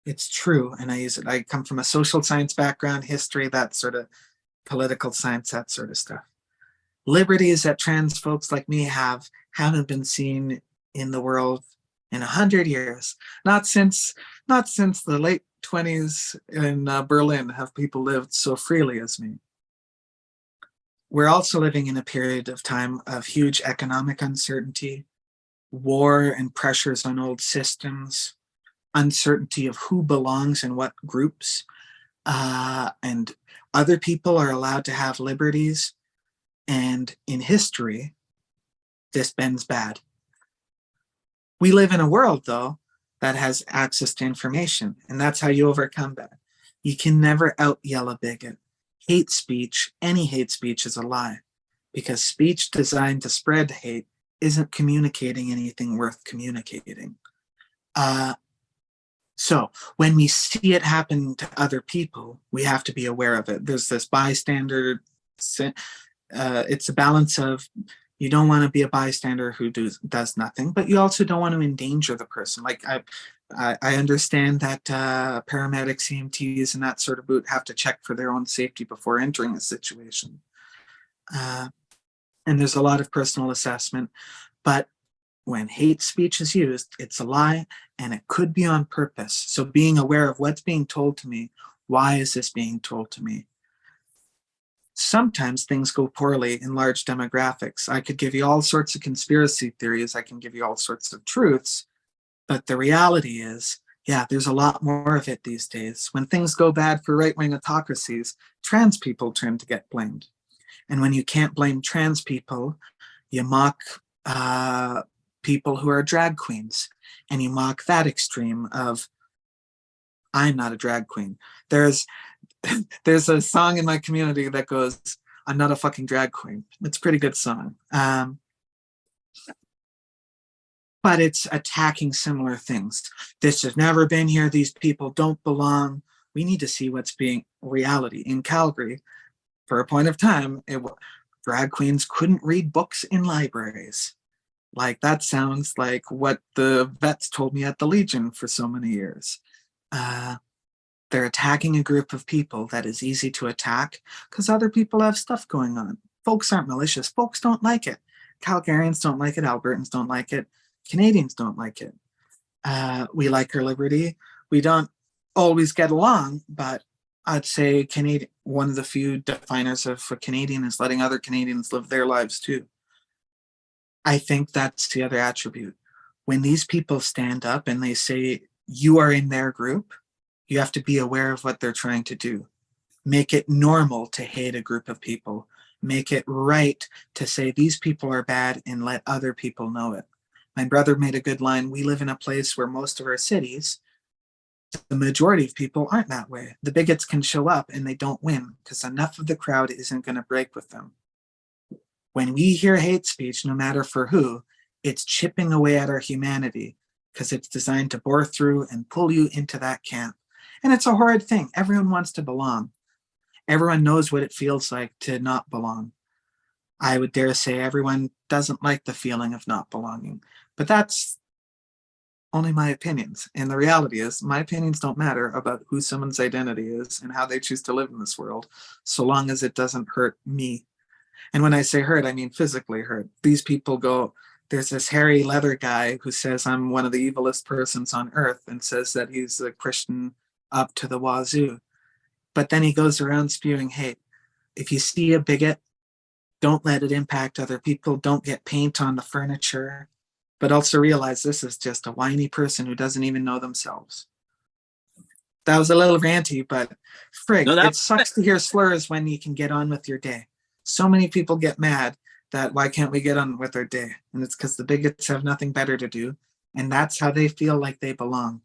it's true, and I use it. I come from a social science background, history, that sort of political science, that sort of stuff. Liberties that trans folks like me haven't been seen in the world in 100 years. Not since the late 20s in Berlin have people lived so freely as me. We're also living in a period of time of huge economic uncertainty, war and pressures on old systems, uncertainty of who belongs in what groups, and other people are allowed to have liberties. And in history, this bends bad. We live in a world, though, that has access to information, and that's how you overcome that. You can never out yell a bigot. Hate speech, any hate speech, is a lie, because speech designed to spread hate isn't communicating anything worth communicating. So when we see it happen to other people, we have to be aware of it. There's this bystander. It's a balance of, you don't want to be a bystander who does nothing, but you also don't want to endanger the person. Like I understand that paramedics, EMTs, and that sort of boot have to check for their own safety before entering a situation. And there's a lot of personal assessment, but when hate speech is used, it's a lie, and it could be on purpose. So being aware of what's being told to me, why is this being told to me? Sometimes things go poorly in large demographics. I could give you all sorts of conspiracy theories. I can give you all sorts of truths. But the reality is, yeah, there's a lot more of it these days. When things go bad for right-wing autocracies, trans people tend to get blamed. And when you can't blame trans people, you mock people who are drag queens. And you mock that extreme of, I'm not a drag queen. There's a song in my community that goes, I'm not a fucking drag queen. It's a pretty good song. But it's attacking similar things. This has never been here. These people don't belong. We need to see what's being reality. In Calgary, for a point of time, drag queens couldn't read books in libraries. Like, that sounds like what the vets told me at the Legion for so many years. They're attacking a group of people that is easy to attack because other people have stuff going on. Folks aren't malicious. Folks don't like it. Calgarians don't like it. Albertans don't like it. Canadians don't like it. We like our liberty. We don't always get along, but I'd say one of the few definers of a Canadian is letting other Canadians live their lives too. I think that's the other attribute. When these people stand up and they say, you are in their group, you have to be aware of what they're trying to do. Make it normal to hate a group of people. Make it right to say these people are bad and let other people know it. My brother made a good line. We live in a place where most of our cities, the majority of people aren't that way. The bigots can show up and they don't win because enough of the crowd isn't going to break with them. When we hear hate speech, no matter for who, it's chipping away at our humanity because it's designed to bore through and pull you into that camp. And it's a horrid thing. Everyone wants to belong. Everyone knows what it feels like to not belong. I would dare say everyone doesn't like the feeling of not belonging. But that's only my opinions. And the reality is, my opinions don't matter about who someone's identity is and how they choose to live in this world, so long as it doesn't hurt me. And when I say hurt, I mean physically hurt. These people go, there's this hairy leather guy who says I'm one of the evilest persons on earth and says that he's a Christian up to the wazoo. But then he goes around spewing hate. If you see a bigot, don't let it impact other people. Don't get paint on the furniture. But also realize this is just a whiny person who doesn't even know themselves. That was a little ranty, but frig, it sucks to hear slurs when you can get on with your day. So many people get mad that why can't we get on with our day? And it's because the bigots have nothing better to do. And that's how they feel like they belong.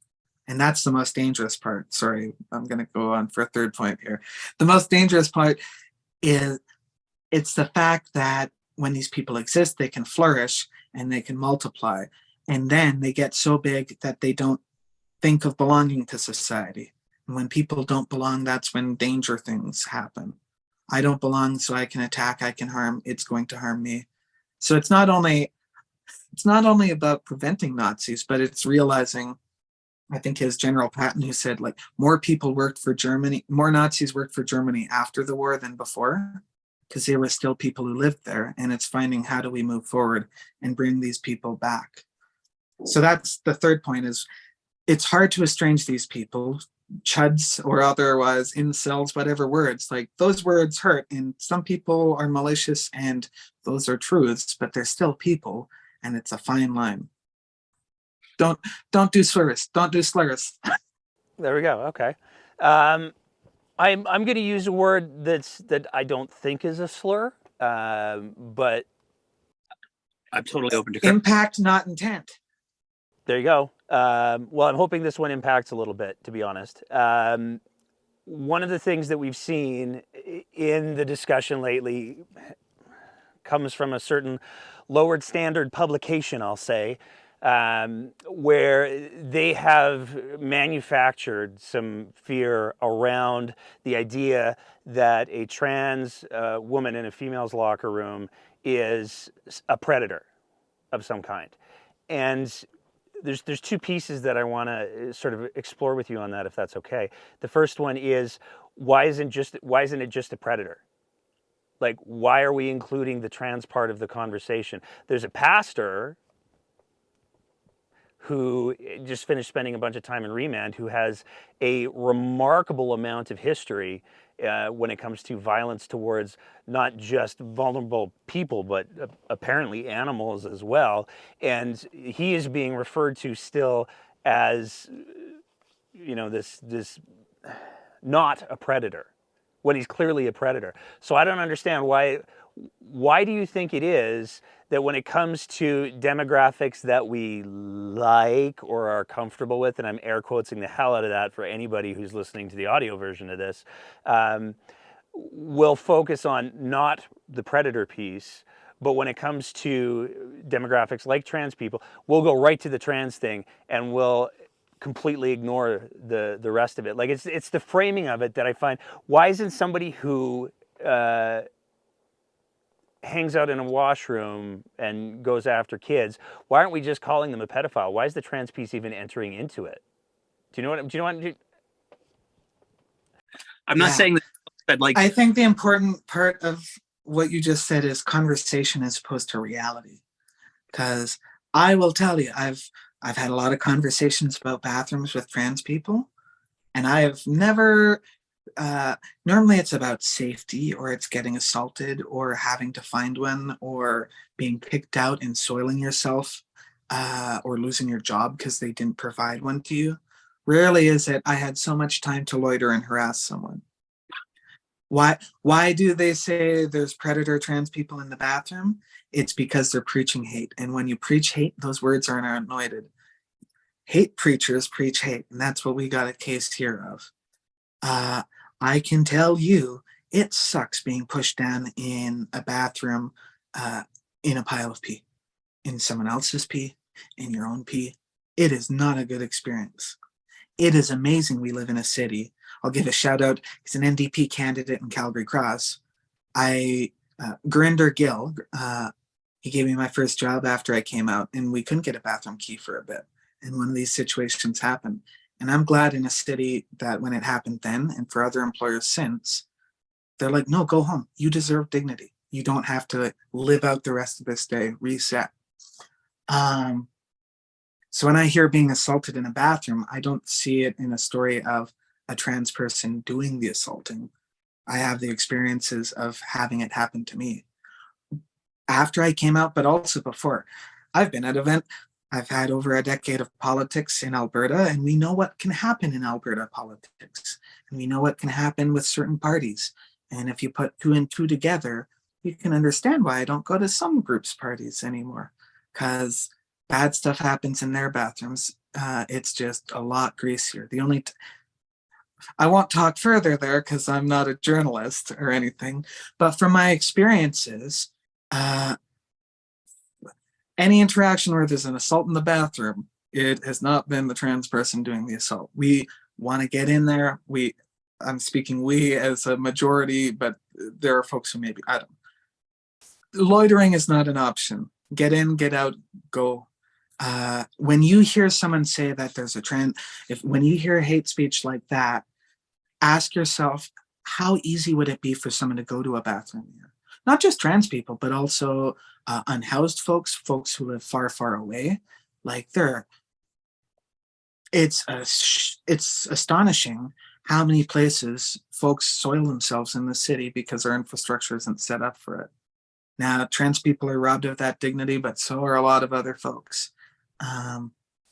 And that's the most dangerous part. Sorry, I'm going to go on for a third point here. The most dangerous part is it's the fact that when these people exist, they can flourish and they can multiply. And then they get so big that they don't think of belonging to society. And when people don't belong, that's when danger things happen. I don't belong, so I can attack, I can harm, it's going to harm me. So it's not only about preventing Nazis, but it's realizing, I think his General Patton, who said like more people worked for Germany, more Nazis worked for Germany after the war than before, because there were still people who lived there. And it's finding how do we move forward and bring these people back. So that's the third point is it's hard to estrange these people, chuds or otherwise, incels, whatever words. Like those words hurt, and some people are malicious, and those are truths, but they're still people, and it's a fine line. Don't don't do slurs. Don't do slurs. There we go. Okay. Um, I'm going to use a word that I don't think is a slur, but I'm totally open to. Impact, not intent. There you go. Well, I'm hoping this one impacts a little bit, to be honest. One of the things that we've seen in the discussion lately comes from a certain lowered standard publication, I'll say, where they have manufactured some fear around the idea that a trans woman in a female's locker room is a predator of some kind. And there's two pieces that I want to sort of explore with you on that, if that's okay. The first one is why isn't it just a predator? Like, why are we including the trans part of the conversation? There's a pastor who just finished spending a bunch of time in remand who has a remarkable amount of history when it comes to violence towards not just vulnerable people, but apparently animals as well. And he is being referred to still as, this not a predator when he's clearly a predator. So I don't understand why do you think it is that when it comes to demographics that we like or are comfortable with, and I'm air quoting the hell out of that for anybody who's listening to the audio version of this, we'll focus on not the predator piece, but when it comes to demographics like trans people, we'll go right to the trans thing and we'll completely ignore the rest of it. Like it's the framing of it that I find. Why isn't somebody who hangs out in a washroom and goes after kids, why aren't we just calling them a pedophile? Why is the trans piece even entering into it? Do you know what? I'm not saying that like. I think the important part of what you just said is conversation as opposed to reality. Because I will tell you, I've had a lot of conversations about bathrooms with trans people, and I have never. Normally, it's about safety, or it's getting assaulted, or having to find one, or being picked out and soiling yourself, or losing your job because they didn't provide one to you. Rarely is it I had so much time to loiter and harass someone. Why do they say there's predator trans people in the bathroom? It's because they're preaching hate. And when you preach hate, those words aren't anointed. Hate preachers preach hate, and that's what we got a case here of. I can tell you, it sucks being pushed down in a bathroom, in a pile of pee, in someone else's pee, in your own pee. It is not a good experience. It is amazing we live in a city. I'll give a shout out. He's an NDP candidate in Calgary Cross. Gurinder Gill, he gave me my first job after I came out, and we couldn't get a bathroom key for a bit. And one of these situations happened. And I'm glad in a city that when it happened then, and for other employers since, they're like, no, go home. You deserve dignity. You don't have to live out the rest of this day, reset. So when I hear being assaulted in a bathroom, I don't see it in a story of a trans person doing the assaulting. I have the experiences of having it happen to me after I came out, but also before. I've been at event. I've had over a decade of politics in Alberta, and we know what can happen in Alberta politics. And we know what can happen with certain parties. And if you put two and two together, you can understand why I don't go to some groups' parties anymore, because bad stuff happens in their bathrooms. It's just a lot greasier. I won't talk further there because I'm not a journalist or anything, but from my experiences, any interaction where there's an assault in the bathroom, it has not been the trans person doing the assault. We want to get in there. I'm speaking we as a majority, but there are folks who maybe, I don't. Loitering is not an option. Get in, get out, go. When you hear someone say that there's a trend, when you hear hate speech like that, ask yourself, how easy would it be for someone to go to a bathroom here? Not just trans people, but also unhoused folks who live far, far away. Like it's astonishing how many places folks soil themselves in the city because our infrastructure isn't set up for it. Now, trans people are robbed of that dignity, but so are a lot of other folks.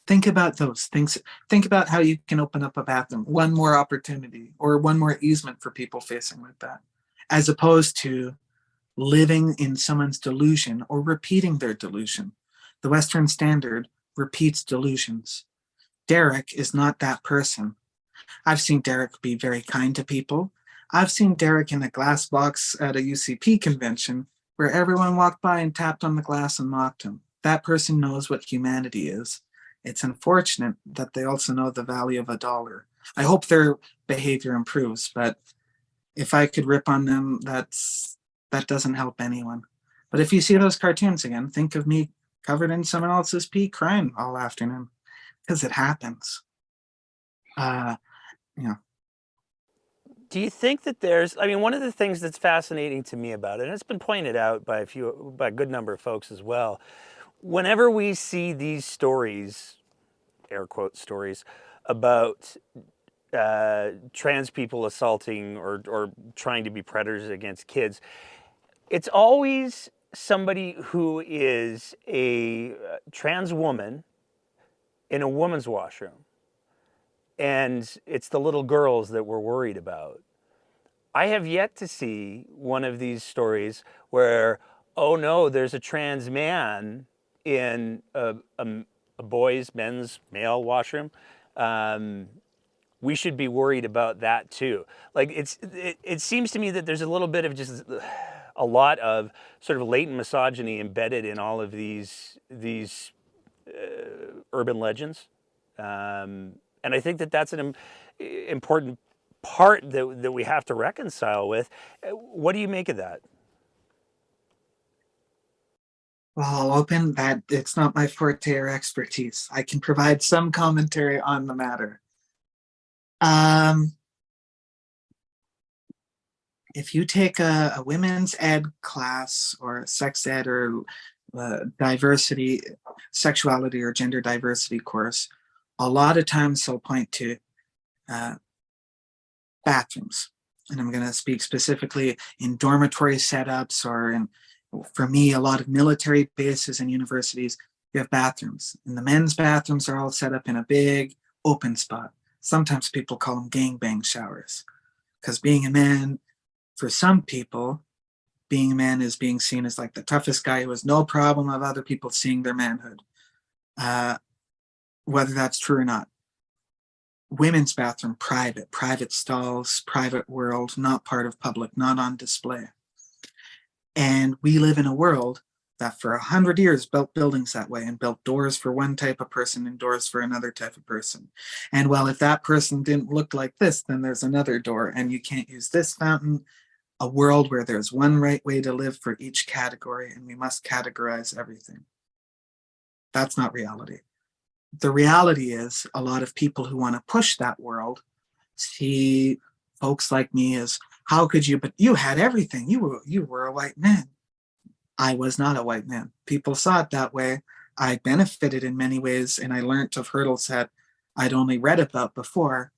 Think about those things. Think about how you can open up a bathroom, one more opportunity or one more easement for people facing like that, as opposed to living in someone's delusion or repeating their delusion. The Western Standard repeats delusions. Derek is not that person. I've seen Derek be very kind to people. I've seen Derek in a glass box at a UCP convention where everyone walked by and tapped on the glass and mocked him. That person knows what humanity is. It's unfortunate that they also know the value of $1. I hope their behavior improves, but if I could rip on them, that doesn't help anyone. But if you see those cartoons again, think of me covered in someone else's pee crying all afternoon, because it happens. Do you think that there's, I mean, one of the things that's fascinating to me about it, and it's been pointed out by a good number of folks as well, whenever we see these stories, air quote stories, about trans people assaulting or trying to be predators against kids, it's always somebody who is a trans woman in a woman's washroom. And it's the little girls that we're worried about. I have yet to see one of these stories where, oh no, there's a trans man in a boys, men's, male washroom. We should be worried about that too. Like it seems to me that there's a little bit of just a lot of sort of latent misogyny embedded in all of these urban legends. And I think that that's an important part that we have to reconcile with. What do you make of that? Well, I'll open that. It's not my forte or expertise. I can provide some commentary on the matter. If you take a women's ed class or sex ed or diversity, sexuality or gender diversity course, a lot of times they'll point to bathrooms. And I'm going to speak specifically in dormitory setups or for me, a lot of military bases and universities, you have bathrooms. And the men's bathrooms are all set up in a big open spot. Sometimes people call them gangbang showers. Because being a man, for some people, being a man is being seen as like the toughest guy who has no problem of other people seeing their manhood. Whether that's true or not. Women's bathroom, private stalls, private world, not part of public, not on display. And we live in a world that for 100 years built buildings that way and built doors for one type of person and doors for another type of person. And well, if that person didn't look like this, then there's another door and you can't use this fountain. A world where there's one right way to live for each category and we must categorize everything. That's not reality. The reality is a lot of people who want to push that world see folks like me as, how could you, but you had everything. You were a white man. I was not a white man. People saw it that way. I benefited in many ways and I learned of hurdles that I'd only read about before.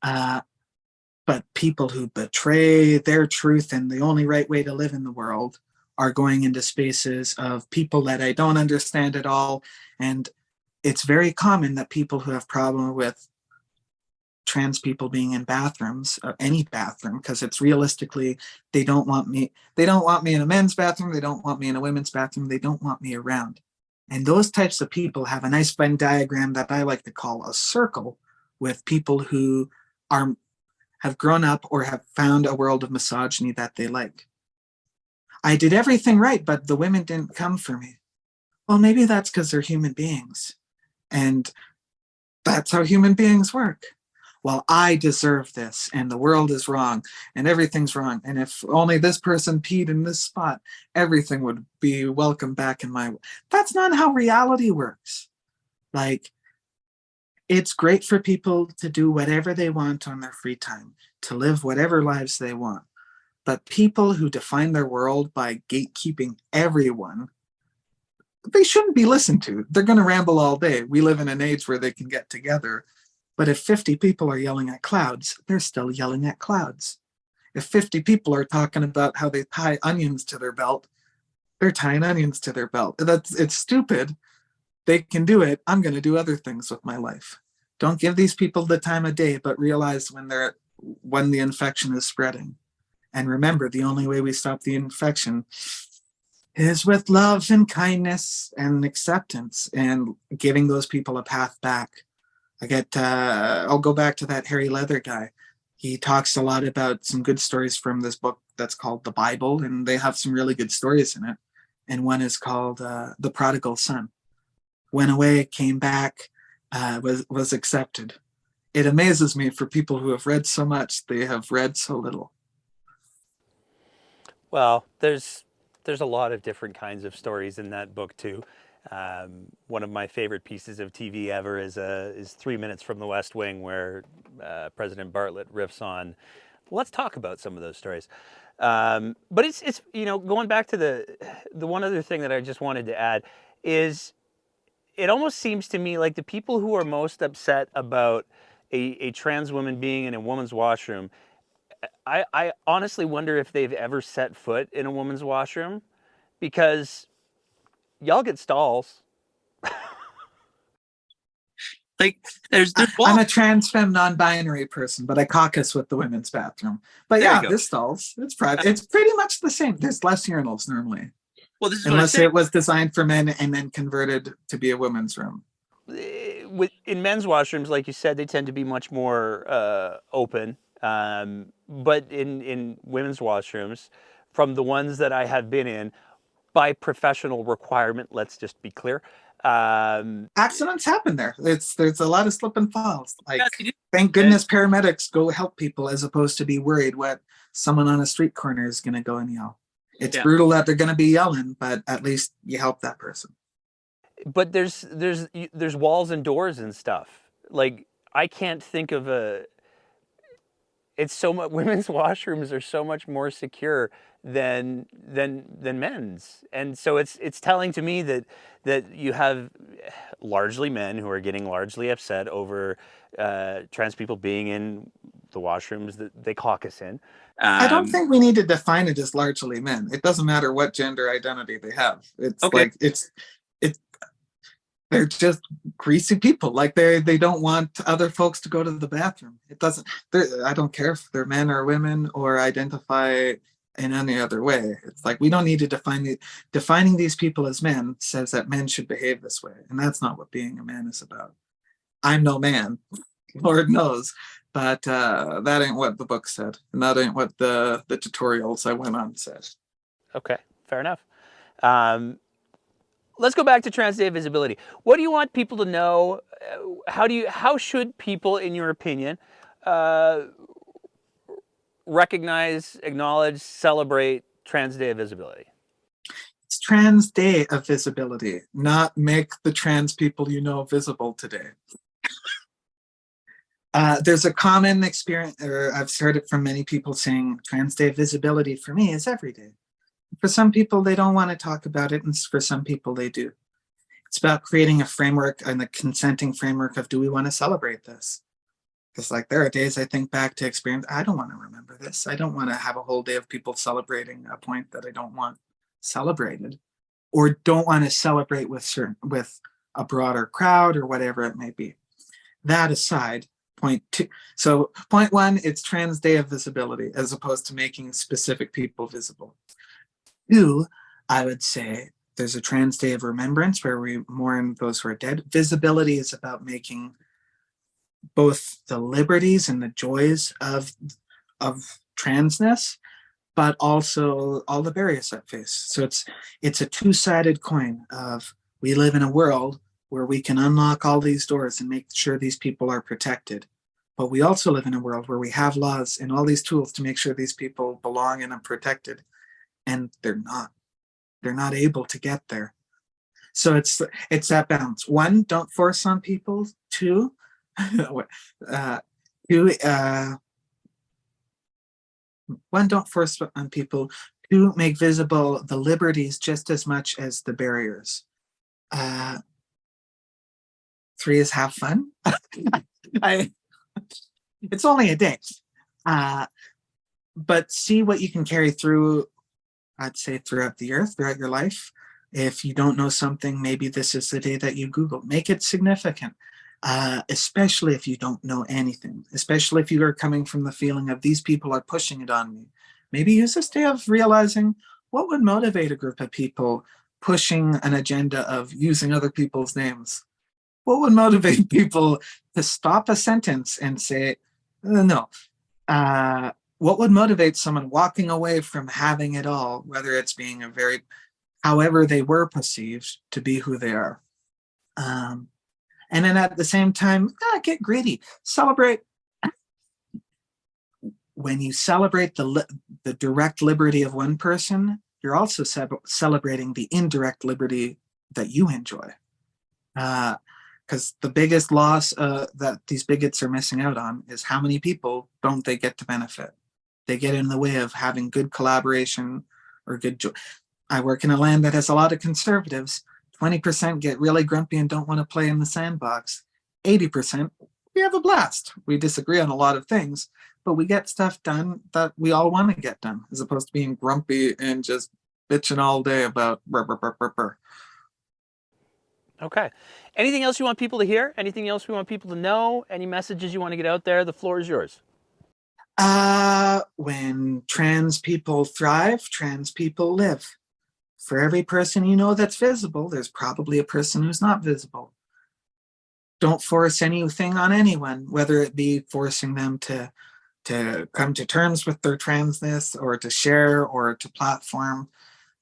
But people who betray their truth and the only right way to live in the world are going into spaces of people that I don't understand at all. And it's very common that people who have problem with trans people being in bathrooms, any bathroom, because it's realistically, they don't want me in a men's bathroom, they don't want me in a women's bathroom, they don't want me around. And those types of people have a nice Venn diagram that I like to call a circle with people who have grown up or have found a world of misogyny that they like. I did everything right, but the women didn't come for me. Well, maybe that's because they're human beings. And that's how human beings work. well, I deserve this, and the world is wrong, and everything's wrong. And if only this person peed in this spot, everything would be welcome back in my. That's not how reality works. Like, it's great for people to do whatever they want on their free time, to live whatever lives they want. But people who define their world by gatekeeping everyone, they shouldn't be listened to. They're going to ramble all day. We live in an age where they can get together. But if 50 people are yelling at clouds, they're still yelling at clouds. If 50 people are talking about how they tie onions to their belt, they're tying onions to their belt. It's stupid. They can do it. I'm going to do other things with my life. Don't give these people the time of day, but realize when the infection is spreading. And remember, the only way we stop the infection is with love and kindness and acceptance and giving those people a path back. I'll go back to that hairy leather guy. He talks a lot about some good stories from this book that's called The Bible, and they have some really good stories in it. And one is called The Prodigal Son. Went away, came back, was accepted. It amazes me for people who have read so much, they have read so little. Well, there's a lot of different kinds of stories in that book too. One of my favorite pieces of TV ever is 3 Minutes from the West Wing, where President Bartlett riffs on. Let's talk about some of those stories. But it's going back to the one other thing that I just wanted to add is it almost seems to me like the people who are most upset about a trans woman being in a woman's washroom, I honestly wonder if they've ever set foot in a woman's washroom, because y'all get stalls. Like I'm a trans femme non-binary person, but I caucus with the women's bathroom. But yeah, there's stalls. It's private. It's pretty much the same. There's less urinals normally. Well, this is unless it was designed for men and then converted to be a women's room. In men's washrooms, like you said, they tend to be much more open. But in women's washrooms, from the ones that I have been in, by professional requirement, let's just be clear. Accidents happen there. There's a lot of slip and falls. Like, thank goodness paramedics go help people as opposed to be worried what someone on a street corner is going to go and yell. It's brutal that they're going to be yelling, but at least you help that person. But there's walls and doors and stuff. Like, I can't think of it's so much. Women's washrooms are so much more secure than men's, and so it's telling to me that you have largely men who are getting largely upset over trans people being in the washrooms that they caucus in. I don't think we need to define it as largely men. It doesn't matter what gender identity they have. It's like they're just greasy people. Like they don't want other folks to go to the bathroom. It doesn't. I don't care if they're men or women or identify in any other way. It's like we don't need to defining these people as men says that men should behave this way, and that's not what being a man is about. I'm no man, Lord knows, but that ain't what the book said, and that ain't what the tutorials I went on said. Okay, fair enough. Let's go back to Trans Day of Visibility. What do you want people to know? How should people, in your opinion, recognize, acknowledge, celebrate Trans Day of Visibility? It's Trans Day of Visibility, not make the trans people you know visible today. There's a common experience, or I've heard it from many people saying Trans Day of Visibility for me is every day. For some people, they don't want to talk about it, and for some people, they do. It's about creating a framework and a consenting framework of, do we want to celebrate this? Because like there are days I think back to experience, I don't want to remember this. I don't want to have a whole day of people celebrating a point that I don't want celebrated, or don't want to celebrate with a broader crowd or whatever it may be. That aside, point two. So point one, it's Trans Day of Visibility as opposed to making specific people visible. Two, I would say there's a Trans Day of Remembrance where we mourn those who are dead. Visibility is about making both the liberties and the joys of transness, but also all the barriers that face. So it's a two-sided coin of, we live in a world where we can unlock all these doors and make sure these people are protected. But we also live in a world where we have laws and all these tools to make sure these people belong and are protected, and they're not. They're not able to get there. So it's that balance. One, don't force on people. Two, uh, two, one, don't force on people. Two, make visible the liberties just as much as the barriers. Three is have fun. I, it's only a day, but see what you can carry through. I'd say throughout the year, throughout your life. If you don't know something, maybe this is the day that you Google. Make it significant, especially if you don't know anything, especially if you are coming from the feeling of these people are pushing it on me. Maybe use this day of realizing what would motivate a group of people pushing an agenda of using other people's names. What would motivate people to stop a sentence and say, no? What would motivate someone walking away from having it all, whether it's being a very, however they were perceived to be who they are? And then at the same time, get greedy. Celebrate. When you celebrate the direct liberty of one person, you're also celebrating the indirect liberty that you enjoy. Because the biggest loss that these bigots are missing out on is how many people don't they get to benefit. They get in the way of having good collaboration or good joy. I work in a land that has a lot of conservatives. 20% get really grumpy and don't want to play in the sandbox. 80%, we have a blast. We disagree on a lot of things, but we get stuff done that we all want to get done, as opposed to being grumpy and just bitching all day about burr, burr, burr, burr, burr. Okay. Anything else you want people to hear? Anything else we want people to know? Any messages you want to get out there? The floor is yours. When trans people thrive, trans people live. For every person you know that's visible, there's probably a person who's not visible. Don't force anything on anyone, whether it be forcing them to come to terms with their transness or to share or to platform.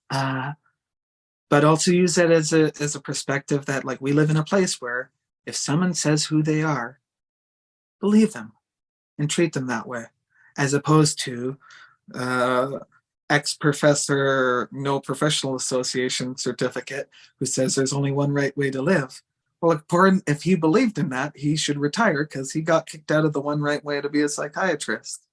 But also use it as a perspective that, like, we live in a place where if someone says who they are, believe them and treat them that way, as opposed to ex-professor, no professional association certificate who says there's only one right way to live. Well, if he believed in that, he should retire because he got kicked out of the one right way to be a psychiatrist.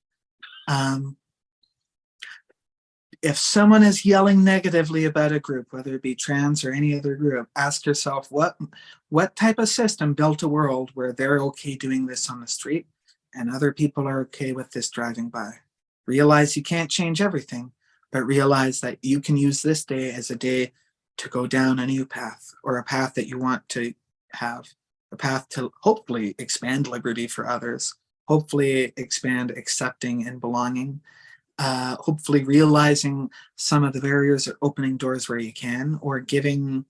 If someone is yelling negatively about a group, whether it be trans or any other group, ask yourself what type of system built a world where they're okay doing this on the street and other people are okay with this driving by. Realize you can't change everything, but realize that you can use this day as a day to go down a new path, or a path that you want to have, a path to hopefully expand liberty for others, hopefully expand accepting and belonging, hopefully realizing some of the barriers or opening doors where you can, or giving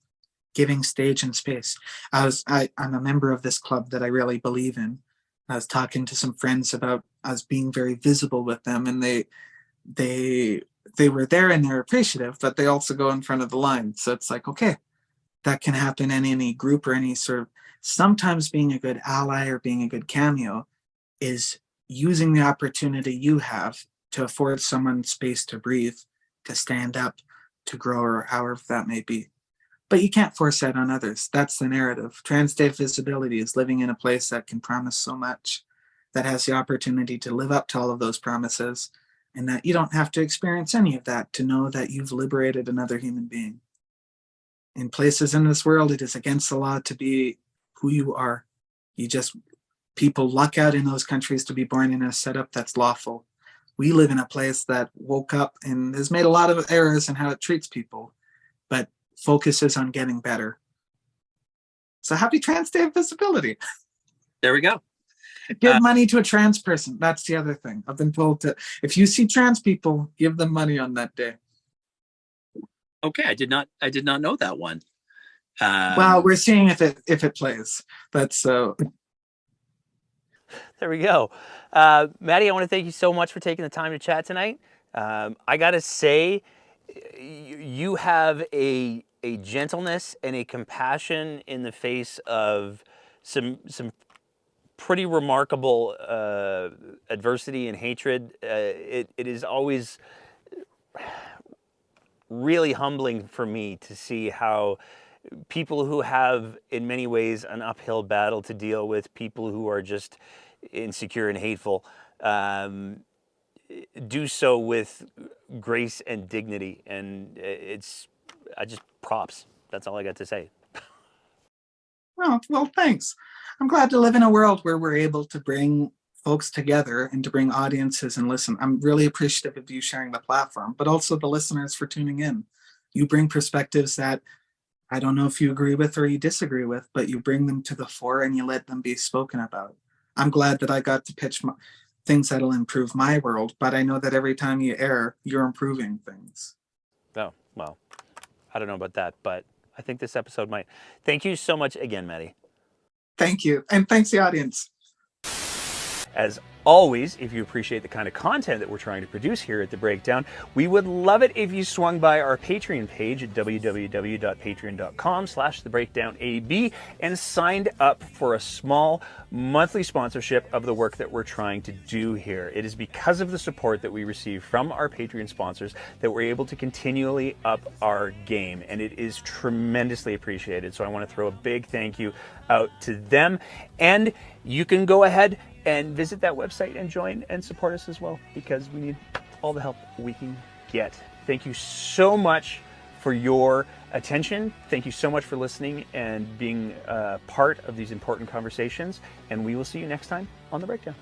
stage and space. I'm a member of this club that I really believe in. I was talking to some friends about us being very visible with them, and they were there and they're appreciative, but they also go in front of the line. So it's like, okay, that can happen in any group or any sort of. Sometimes being a good ally or being a good cameo is using the opportunity you have to afford someone space to breathe, to stand up, to grow, or however that may be. But you can't force that on others. That's the narrative. Trans Day of Visibility is living in a place that can promise so much, that has the opportunity to live up to all of those promises, and that you don't have to experience any of that to know that you've liberated another human being. In places in this world, it is against the law to be who you are. People luck out in those countries to be born in a setup that's lawful. We live in a place that woke up and has made a lot of errors in how it treats people, but focuses on getting better. So happy Trans Day of Visibility. There we go. Give money to a trans person. That's the other thing. I've been told to, if you see trans people, give them money on that day. Okay, I did not know that one. Well, we're seeing if it plays. That's so. There we go. Mattie, I want to thank you so much for taking the time to chat tonight. I got to say, you have a gentleness and a compassion in the face of some pretty remarkable adversity and hatred. It is always really humbling for me to see how people who have, in many ways, an uphill battle to deal with, people who are just insecure and hateful, do so with grace and dignity. And I just props. That's all I got to say. Oh, well, thanks. I'm glad to live in a world where we're able to bring folks together and to bring audiences and listen. I'm really appreciative of you sharing the platform, but also the listeners for tuning in. You bring perspectives that I don't know if you agree with or you disagree with, but you bring them to the fore and you let them be spoken about. I'm glad that I got to pitch things that'll improve my world, but I know that every time you air, you're improving things. Oh, well, I don't know about that, but I think this episode might. Thank you so much again, Mattie. Thank you. And thanks, the audience. As always, if you appreciate the kind of content that we're trying to produce here at The Breakdown, we would love it if you swung by our Patreon page at www.patreon.com/thebreakdownab and signed up for a small monthly sponsorship of the work that we're trying to do here. It is because of the support that we receive from our Patreon sponsors that we're able to continually up our game, and it is tremendously appreciated. So I want to throw a big thank you out to them, and you can go ahead and visit that website and join and support us as well, because we need all the help we can get. Thank you so much for your attention. Thank you so much for listening and being part of these important conversations. And we will see you next time on The Breakdown.